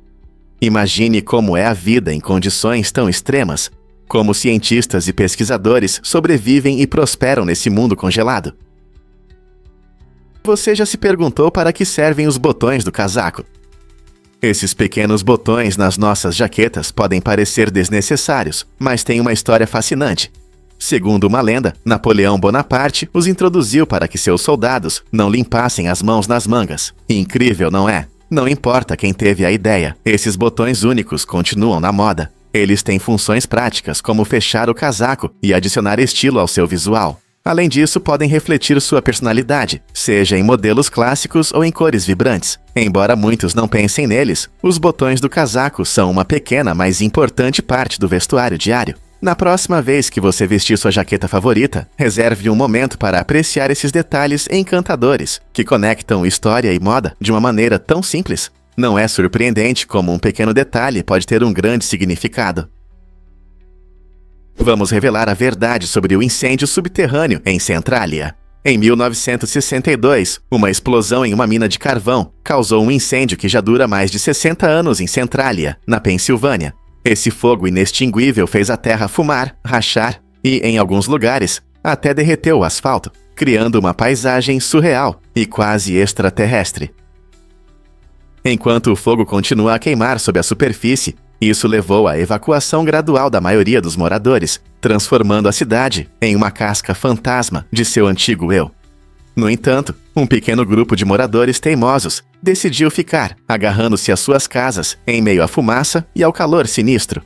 Imagine como é a vida em condições tão extremas. Como cientistas e pesquisadores sobrevivem e prosperam nesse mundo congelado. Você já se perguntou para que servem os botões do casaco? Esses pequenos botões nas nossas jaquetas podem parecer desnecessários, mas têm uma história fascinante. Segundo uma lenda, Napoleão Bonaparte os introduziu para que seus soldados não limpassem as mãos nas mangas. Incrível, não é? Não importa quem teve a ideia, esses botões únicos continuam na moda. Eles têm funções práticas como fechar o casaco e adicionar estilo ao seu visual. Além disso, podem refletir sua personalidade, seja em modelos clássicos ou em cores vibrantes. Embora muitos não pensem neles, os botões do casaco são uma pequena, mas importante parte do vestuário diário. Na próxima vez que você vestir sua jaqueta favorita, reserve um momento para apreciar esses detalhes encantadores, que conectam história e moda de uma maneira tão simples. Não é surpreendente como um pequeno detalhe pode ter um grande significado. Vamos revelar a verdade sobre o incêndio subterrâneo em Centralia. Em 1962, uma explosão em uma mina de carvão causou um incêndio que já dura mais de 60 anos em Centralia, na Pensilvânia. Esse fogo inextinguível fez a terra fumar, rachar e, em alguns lugares, até derreteu o asfalto, criando uma paisagem surreal e quase extraterrestre. Enquanto o fogo continua a queimar sob a superfície, isso levou à evacuação gradual da maioria dos moradores, transformando a cidade em uma casca fantasma de seu antigo eu. No entanto, um pequeno grupo de moradores teimosos decidiu ficar, agarrando-se às suas casas em meio à fumaça e ao calor sinistro.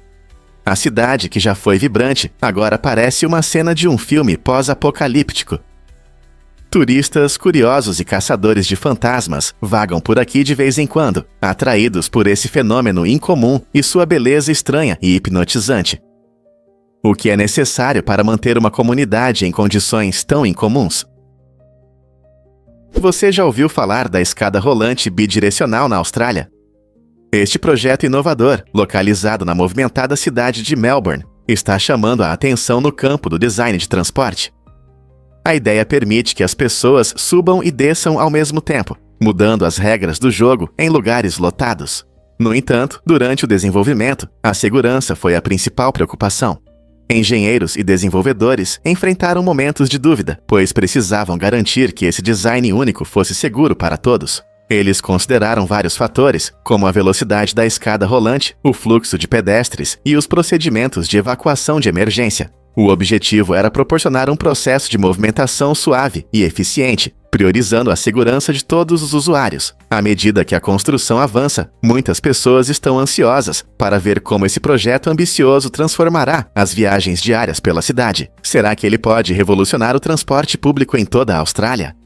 A cidade, que já foi vibrante, agora parece uma cena de um filme pós-apocalíptico. Turistas curiosos e caçadores de fantasmas vagam por aqui de vez em quando, atraídos por esse fenômeno incomum e sua beleza estranha e hipnotizante. O que é necessário para manter uma comunidade em condições tão incomuns? Você já ouviu falar da escada rolante bidirecional na Austrália? Este projeto inovador, localizado na movimentada cidade de Melbourne, está chamando a atenção no campo do design de transporte. A ideia permite que as pessoas subam e desçam ao mesmo tempo, mudando as regras do jogo em lugares lotados. No entanto, durante o desenvolvimento, a segurança foi a principal preocupação. Engenheiros e desenvolvedores enfrentaram momentos de dúvida, pois precisavam garantir que esse design único fosse seguro para todos. Eles consideraram vários fatores, como a velocidade da escada rolante, o fluxo de pedestres e os procedimentos de evacuação de emergência. O objetivo era proporcionar um processo de movimentação suave e eficiente, priorizando a segurança de todos os usuários. À medida que a construção avança, muitas pessoas estão ansiosas para ver como esse projeto ambicioso transformará as viagens diárias pela cidade. Será que ele pode revolucionar o transporte público em toda a Austrália?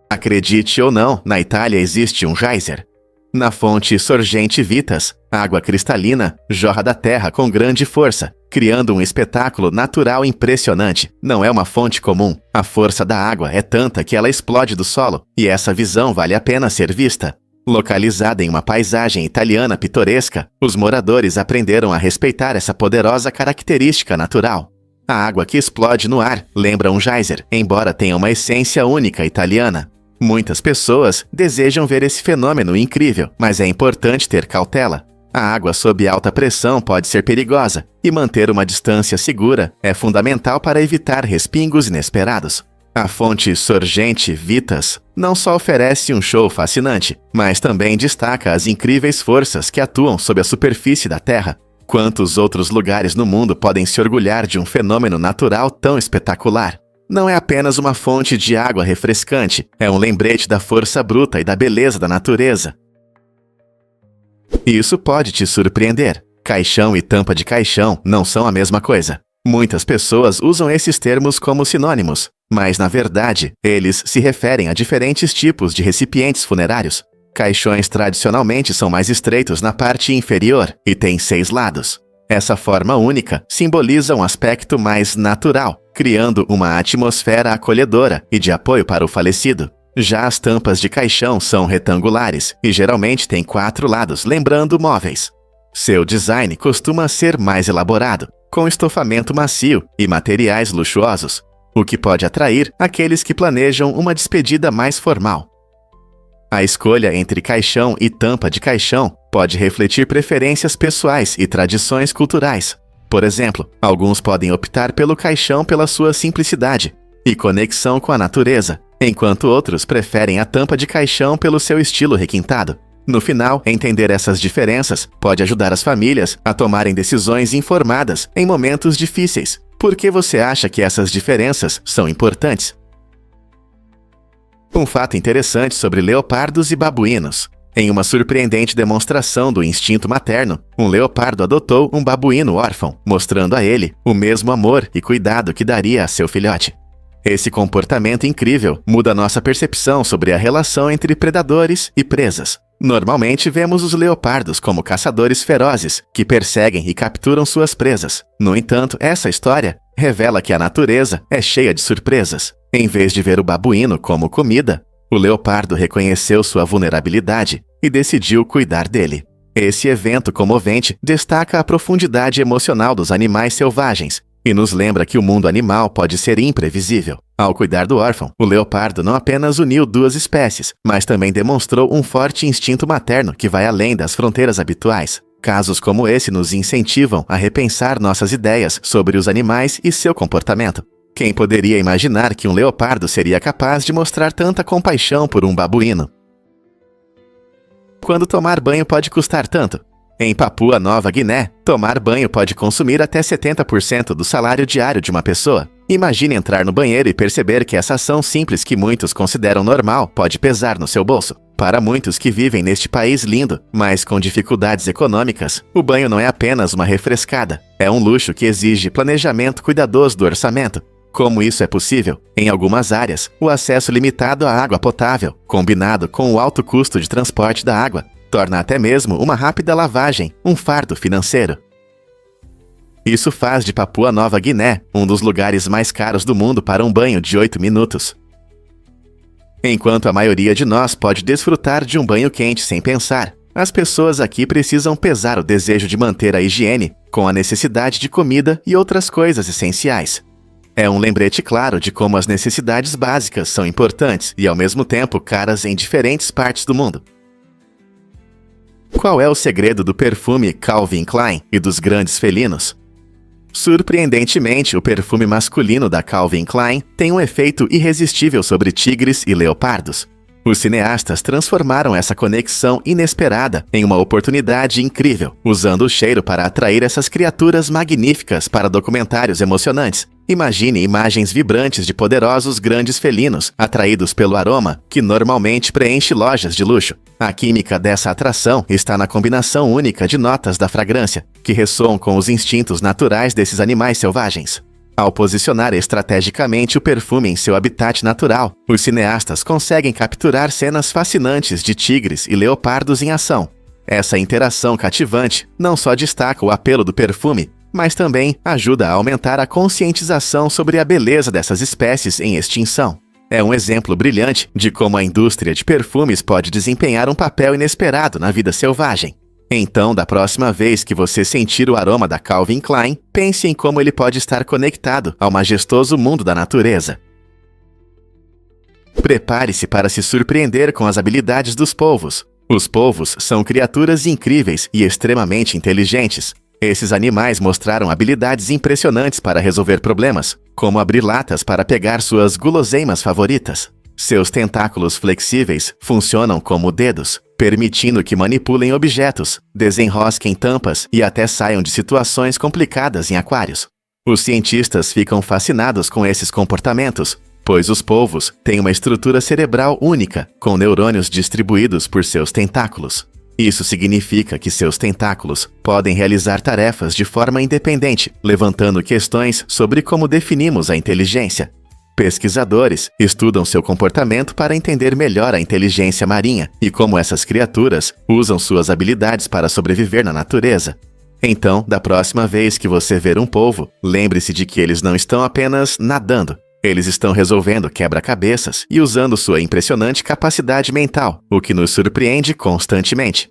Acredite ou não, na Itália existe um geyser. Na fonte Sorgente Vitas, a água cristalina jorra da terra com grande força, criando um espetáculo natural impressionante. Não é uma fonte comum. A força da água é tanta que ela explode do solo, e essa visão vale a pena ser vista. Localizada em uma paisagem italiana pitoresca, os moradores aprenderam a respeitar essa poderosa característica natural. A água que explode no ar lembra um geyser, embora tenha uma essência única italiana. Muitas pessoas desejam ver esse fenômeno incrível, mas é importante ter cautela. A água sob alta pressão pode ser perigosa, e manter uma distância segura é fundamental para evitar respingos inesperados. A fonte Sorgente Vitas não só oferece um show fascinante, mas também destaca as incríveis forças que atuam sob a superfície da Terra. Quantos outros lugares no mundo podem se orgulhar de um fenômeno natural tão espetacular? Não é apenas uma fonte de água refrescante, é um lembrete da força bruta e da beleza da natureza. Isso pode te surpreender. Caixão e tampa de caixão não são a mesma coisa. Muitas pessoas usam esses termos como sinônimos, mas na verdade, eles se referem a diferentes tipos de recipientes funerários. Caixões tradicionalmente são mais estreitos na parte inferior e têm 6 lados. Essa forma única simboliza um aspecto mais natural, criando uma atmosfera acolhedora e de apoio para o falecido. Já as tampas de caixão são retangulares e geralmente têm 4 lados, lembrando móveis. Seu design costuma ser mais elaborado, com estofamento macio e materiais luxuosos, o que pode atrair aqueles que planejam uma despedida mais formal. A escolha entre caixão e tampa de caixão pode refletir preferências pessoais e tradições culturais. Por exemplo, alguns podem optar pelo caixão pela sua simplicidade e conexão com a natureza, enquanto outros preferem a tampa de caixão pelo seu estilo requintado. No final, entender essas diferenças pode ajudar as famílias a tomarem decisões informadas em momentos difíceis. Por que você acha que essas diferenças são importantes? Um fato interessante sobre leopardos e babuínos. Em uma surpreendente demonstração do instinto materno, um leopardo adotou um babuíno órfão, mostrando a ele o mesmo amor e cuidado que daria a seu filhote. Esse comportamento incrível muda nossa percepção sobre a relação entre predadores e presas. Normalmente vemos os leopardos como caçadores ferozes que perseguem e capturam suas presas. No entanto, essa história revela que a natureza é cheia de surpresas. Em vez de ver o babuíno como comida, o leopardo reconheceu sua vulnerabilidade e decidiu cuidar dele. Esse evento comovente destaca a profundidade emocional dos animais selvagens e nos lembra que o mundo animal pode ser imprevisível. Ao cuidar do órfão, o leopardo não apenas uniu duas espécies, mas também demonstrou um forte instinto materno que vai além das fronteiras habituais. Casos como esse nos incentivam a repensar nossas ideias sobre os animais e seu comportamento. Quem poderia imaginar que um leopardo seria capaz de mostrar tanta compaixão por um babuíno? Quando tomar banho pode custar tanto? Em Papua Nova Guiné, tomar banho pode consumir até 70% do salário diário de uma pessoa. Imagine entrar no banheiro e perceber que essa ação simples que muitos consideram normal pode pesar no seu bolso. Para muitos que vivem neste país lindo, mas com dificuldades econômicas, o banho não é apenas uma refrescada. É um luxo que exige planejamento cuidadoso do orçamento. Como isso é possível? Em algumas áreas, o acesso limitado à água potável, combinado com o alto custo de transporte da água, torna até mesmo uma rápida lavagem um fardo financeiro. Isso faz de Papua Nova Guiné um dos lugares mais caros do mundo para um banho de 8 minutos. Enquanto a maioria de nós pode desfrutar de um banho quente sem pensar, as pessoas aqui precisam pesar o desejo de manter a higiene com a necessidade de comida e outras coisas essenciais. É um lembrete claro de como as necessidades básicas são importantes e, ao mesmo tempo, caras em diferentes partes do mundo. Qual é o segredo do perfume Calvin Klein e dos grandes felinos? Surpreendentemente, o perfume masculino da Calvin Klein tem um efeito irresistível sobre tigres e leopardos. Os cineastas transformaram essa conexão inesperada em uma oportunidade incrível, usando o cheiro para atrair essas criaturas magníficas para documentários emocionantes. Imagine imagens vibrantes de poderosos grandes felinos, atraídos pelo aroma, que normalmente preenche lojas de luxo. A química dessa atração está na combinação única de notas da fragrância, que ressoam com os instintos naturais desses animais selvagens. Ao posicionar estrategicamente o perfume em seu habitat natural, os cineastas conseguem capturar cenas fascinantes de tigres e leopardos em ação. Essa interação cativante não só destaca o apelo do perfume, mas também ajuda a aumentar a conscientização sobre a beleza dessas espécies em extinção. É um exemplo brilhante de como a indústria de perfumes pode desempenhar um papel inesperado na vida selvagem. Então, da próxima vez que você sentir o aroma da Calvin Klein, pense em como ele pode estar conectado ao majestoso mundo da natureza. Prepare-se para se surpreender com as habilidades dos polvos. Os polvos são criaturas incríveis e extremamente inteligentes. Esses animais mostraram habilidades impressionantes para resolver problemas, como abrir latas para pegar suas guloseimas favoritas. Seus tentáculos flexíveis funcionam como dedos, permitindo que manipulem objetos, desenrosquem tampas e até saiam de situações complicadas em aquários. Os cientistas ficam fascinados com esses comportamentos, pois os polvos têm uma estrutura cerebral única, com neurônios distribuídos por seus tentáculos. Isso significa que seus tentáculos podem realizar tarefas de forma independente, levantando questões sobre como definimos a inteligência. Pesquisadores estudam seu comportamento para entender melhor a inteligência marinha e como essas criaturas usam suas habilidades para sobreviver na natureza. Então, da próxima vez que você ver um polvo, lembre-se de que eles não estão apenas nadando. Eles estão resolvendo quebra-cabeças e usando sua impressionante capacidade mental, o que nos surpreende constantemente.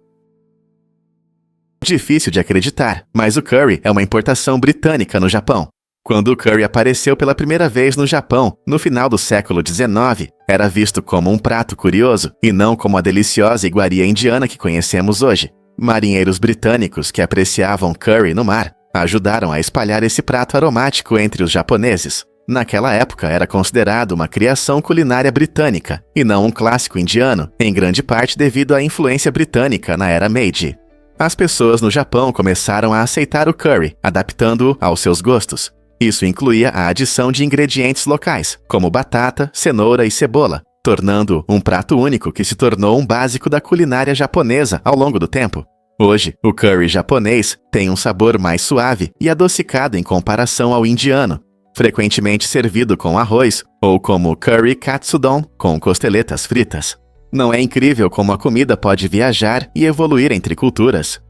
Difícil de acreditar, mas o curry é uma importação britânica no Japão. Quando o curry apareceu pela primeira vez no Japão, no final do século XIX, era visto como um prato curioso e não como a deliciosa iguaria indiana que conhecemos hoje. Marinheiros britânicos que apreciavam curry no mar ajudaram a espalhar esse prato aromático entre os japoneses. Naquela época era considerado uma criação culinária britânica e não um clássico indiano, em grande parte devido à influência britânica na era Meiji. As pessoas no Japão começaram a aceitar o curry, adaptando-o aos seus gostos. Isso incluía a adição de ingredientes locais, como batata, cenoura e cebola, tornando um prato único que se tornou um básico da culinária japonesa ao longo do tempo. Hoje, o curry japonês tem um sabor mais suave e adocicado em comparação ao indiano, frequentemente servido com arroz ou como curry katsudon com costeletas fritas. Não é incrível como a comida pode viajar e evoluir entre culturas?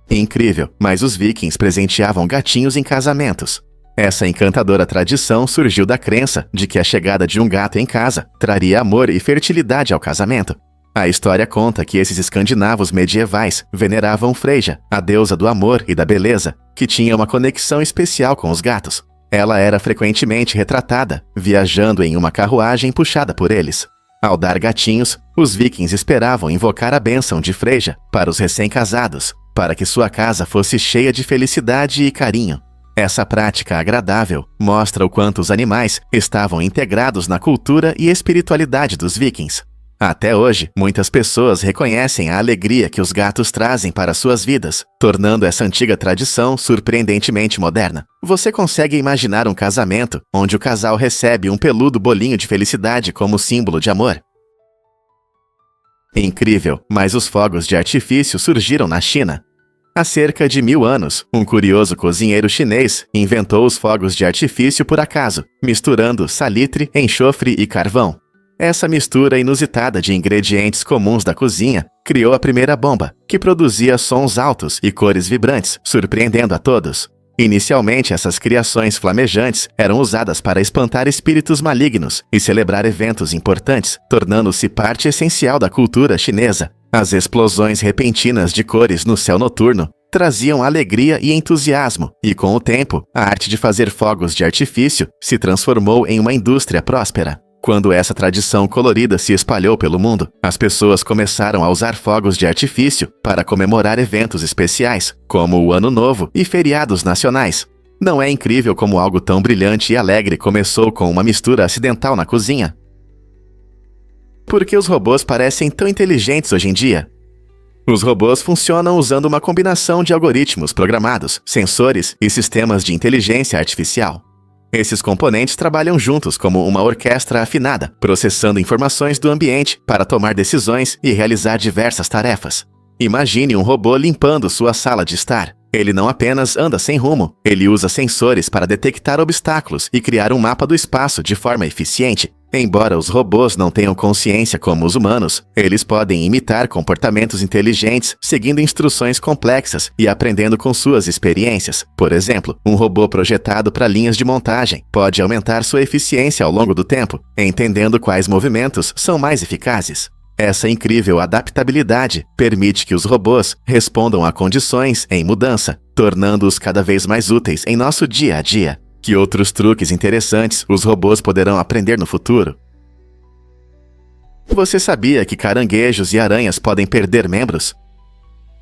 Incrível, mas os vikings presenteavam gatinhos em casamentos. Essa encantadora tradição surgiu da crença de que a chegada de um gato em casa traria amor e fertilidade ao casamento. A história conta que esses escandinavos medievais veneravam Freyja, a deusa do amor e da beleza, que tinha uma conexão especial com os gatos. Ela era frequentemente retratada, viajando em uma carruagem puxada por eles. Ao dar gatinhos, os vikings esperavam invocar a bênção de Freyja para os recém-casados, para que sua casa fosse cheia de felicidade e carinho. Essa prática agradável mostra o quanto os animais estavam integrados na cultura e espiritualidade dos vikings. Até hoje, muitas pessoas reconhecem a alegria que os gatos trazem para suas vidas, tornando essa antiga tradição surpreendentemente moderna. Você consegue imaginar um casamento onde o casal recebe um peludo bolinho de felicidade como símbolo de amor? Incrível, mas os fogos de artifício surgiram na China. Há cerca de 1000 anos, um curioso cozinheiro chinês inventou os fogos de artifício por acaso, misturando salitre, enxofre e carvão. Essa mistura inusitada de ingredientes comuns da cozinha criou a primeira bomba, que produzia sons altos e cores vibrantes, surpreendendo a todos. Inicialmente, essas criações flamejantes eram usadas para espantar espíritos malignos e celebrar eventos importantes, tornando-se parte essencial da cultura chinesa. As explosões repentinas de cores no céu noturno traziam alegria e entusiasmo, e com o tempo, a arte de fazer fogos de artifício se transformou em uma indústria próspera. Quando essa tradição colorida se espalhou pelo mundo, as pessoas começaram a usar fogos de artifício para comemorar eventos especiais, como o Ano Novo e feriados nacionais. Não é incrível como algo tão brilhante e alegre começou com uma mistura acidental na cozinha? Por que os robôs parecem tão inteligentes hoje em dia? Os robôs funcionam usando uma combinação de algoritmos programados, sensores e sistemas de inteligência artificial. Esses componentes trabalham juntos como uma orquestra afinada, processando informações do ambiente para tomar decisões e realizar diversas tarefas. Imagine um robô limpando sua sala de estar. Ele não apenas anda sem rumo, ele usa sensores para detectar obstáculos e criar um mapa do espaço de forma eficiente. Embora os robôs não tenham consciência como os humanos, eles podem imitar comportamentos inteligentes, seguindo instruções complexas e aprendendo com suas experiências. Por exemplo, um robô projetado para linhas de montagem pode aumentar sua eficiência ao longo do tempo, entendendo quais movimentos são mais eficazes. Essa incrível adaptabilidade permite que os robôs respondam a condições em mudança, tornando-os cada vez mais úteis em nosso dia a dia. Que outros truques interessantes os robôs poderão aprender no futuro? Você sabia que caranguejos e aranhas podem perder membros?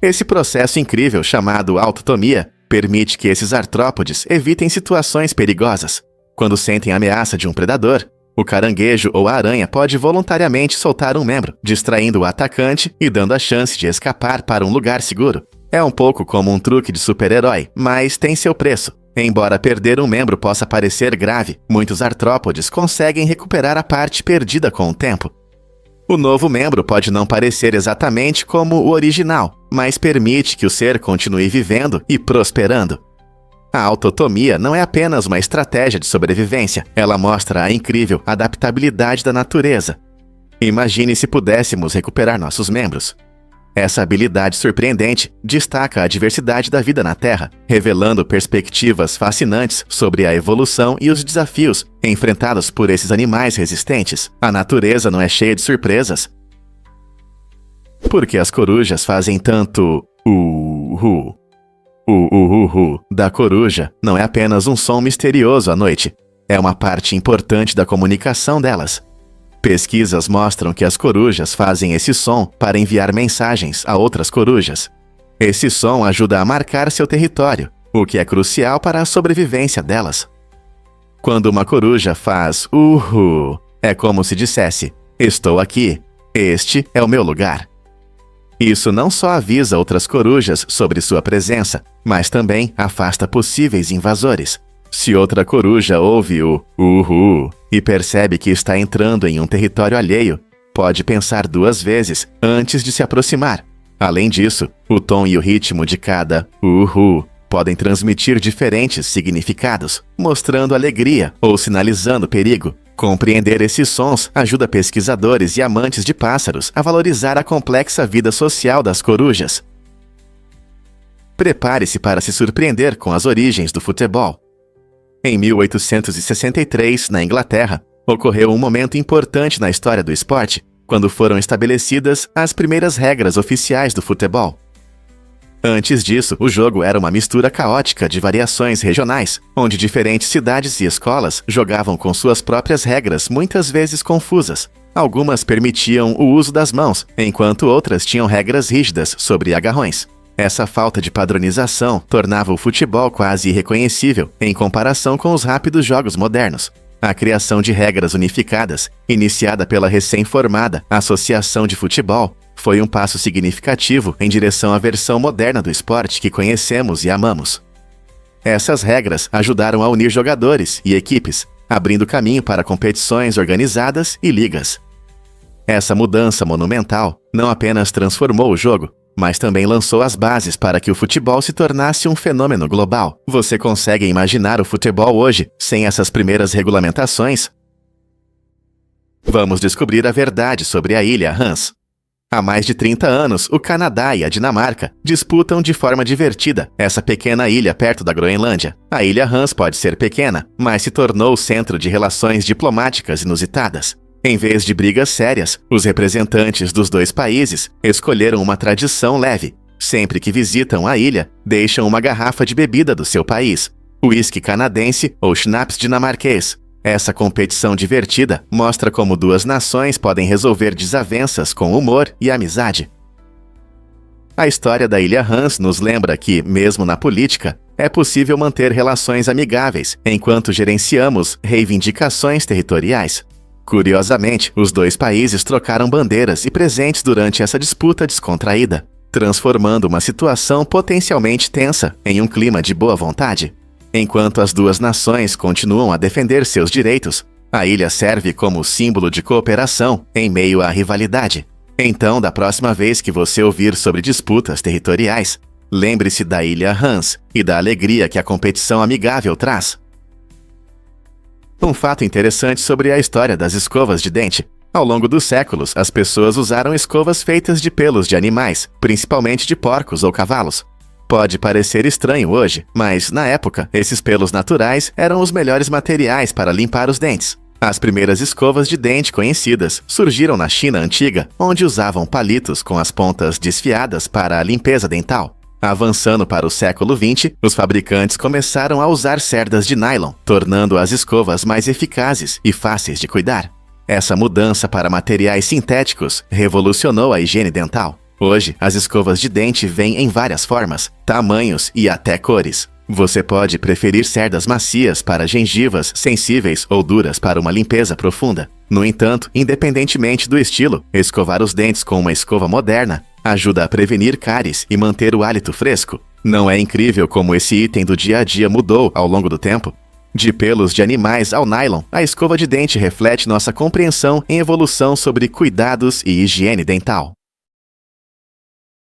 Esse processo incrível chamado autotomia permite que esses artrópodes evitem situações perigosas. Quando sentem a ameaça de um predador, o caranguejo ou a aranha pode voluntariamente soltar um membro, distraindo o atacante e dando a chance de escapar para um lugar seguro. É um pouco como um truque de super-herói, mas tem seu preço. Embora perder um membro possa parecer grave, muitos artrópodes conseguem recuperar a parte perdida com o tempo. O novo membro pode não parecer exatamente como o original, mas permite que o ser continue vivendo e prosperando. A autotomia não é apenas uma estratégia de sobrevivência, ela mostra a incrível adaptabilidade da natureza. Imagine se pudéssemos recuperar nossos membros. Essa habilidade surpreendente destaca a diversidade da vida na Terra, revelando perspectivas fascinantes sobre a evolução e os desafios enfrentados por esses animais resistentes. A natureza não é cheia de surpresas. Por que as corujas fazem tanto uhu? O uhu da coruja não é apenas um som misterioso à noite, é uma parte importante da comunicação delas. Pesquisas mostram que as corujas fazem esse som para enviar mensagens a outras corujas. Esse som ajuda a marcar seu território, o que é crucial para a sobrevivência delas. Quando uma coruja faz uhu, é como se dissesse: estou aqui, este é o meu lugar. Isso não só avisa outras corujas sobre sua presença, mas também afasta possíveis invasores. Se outra coruja ouve o uhu e percebe que está entrando em um território alheio, pode pensar 2 vezes antes de se aproximar. Além disso, o tom e o ritmo de cada uhu podem transmitir diferentes significados, mostrando alegria ou sinalizando perigo. Compreender esses sons ajuda pesquisadores e amantes de pássaros a valorizar a complexa vida social das corujas. Prepare-se para se surpreender com as origens do futebol. Em 1863, na Inglaterra, ocorreu um momento importante na história do esporte, quando foram estabelecidas as primeiras regras oficiais do futebol. Antes disso, o jogo era uma mistura caótica de variações regionais, onde diferentes cidades e escolas jogavam com suas próprias regras, muitas vezes confusas. Algumas permitiam o uso das mãos, enquanto outras tinham regras rígidas sobre agarrões. Essa falta de padronização tornava o futebol quase irreconhecível em comparação com os rápidos jogos modernos. A criação de regras unificadas, iniciada pela recém-formada Associação de Futebol, foi um passo significativo em direção à versão moderna do esporte que conhecemos e amamos. Essas regras ajudaram a unir jogadores e equipes, abrindo caminho para competições organizadas e ligas. Essa mudança monumental não apenas transformou o jogo, mas também lançou as bases para que o futebol se tornasse um fenômeno global. Você consegue imaginar o futebol hoje sem essas primeiras regulamentações? Vamos descobrir a verdade sobre a Ilha Hans. Há mais de 30 anos, o Canadá e a Dinamarca disputam de forma divertida essa pequena ilha perto da Groenlândia. A Ilha Hans pode ser pequena, mas se tornou o centro de relações diplomáticas inusitadas. Em vez de brigas sérias, os representantes dos 2 países escolheram uma tradição leve. Sempre que visitam a ilha, deixam uma garrafa de bebida do seu país, uísque canadense ou schnapps dinamarquês. Essa competição divertida mostra como 2 nações podem resolver desavenças com humor e amizade. A história da Ilha Hans nos lembra que, mesmo na política, é possível manter relações amigáveis enquanto gerenciamos reivindicações territoriais. Curiosamente, os 2 países trocaram bandeiras e presentes durante essa disputa descontraída, transformando uma situação potencialmente tensa em um clima de boa vontade. Enquanto as 2 nações continuam a defender seus direitos, a ilha serve como símbolo de cooperação em meio à rivalidade. Então, da próxima vez que você ouvir sobre disputas territoriais, lembre-se da Ilha Hans e da alegria que a competição amigável traz. Um fato interessante sobre a história das escovas de dente. Ao longo dos séculos, as pessoas usaram escovas feitas de pelos de animais, principalmente de porcos ou cavalos. Pode parecer estranho hoje, mas, na época, esses pelos naturais eram os melhores materiais para limpar os dentes. As primeiras escovas de dente conhecidas surgiram na China antiga, onde usavam palitos com as pontas desfiadas para a limpeza dental. Avançando para o século XX, os fabricantes começaram a usar cerdas de nylon, tornando as escovas mais eficazes e fáceis de cuidar. Essa mudança para materiais sintéticos revolucionou a higiene dental. Hoje, as escovas de dente vêm em várias formas, tamanhos e até cores. Você pode preferir cerdas macias para gengivas sensíveis ou duras para uma limpeza profunda. No entanto, independentemente do estilo, escovar os dentes com uma escova moderna ajuda a prevenir cáries e manter o hálito fresco. Não é incrível como esse item do dia a dia mudou ao longo do tempo? De pelos de animais ao nylon, a escova de dente reflete nossa compreensão em evolução sobre cuidados e higiene dental.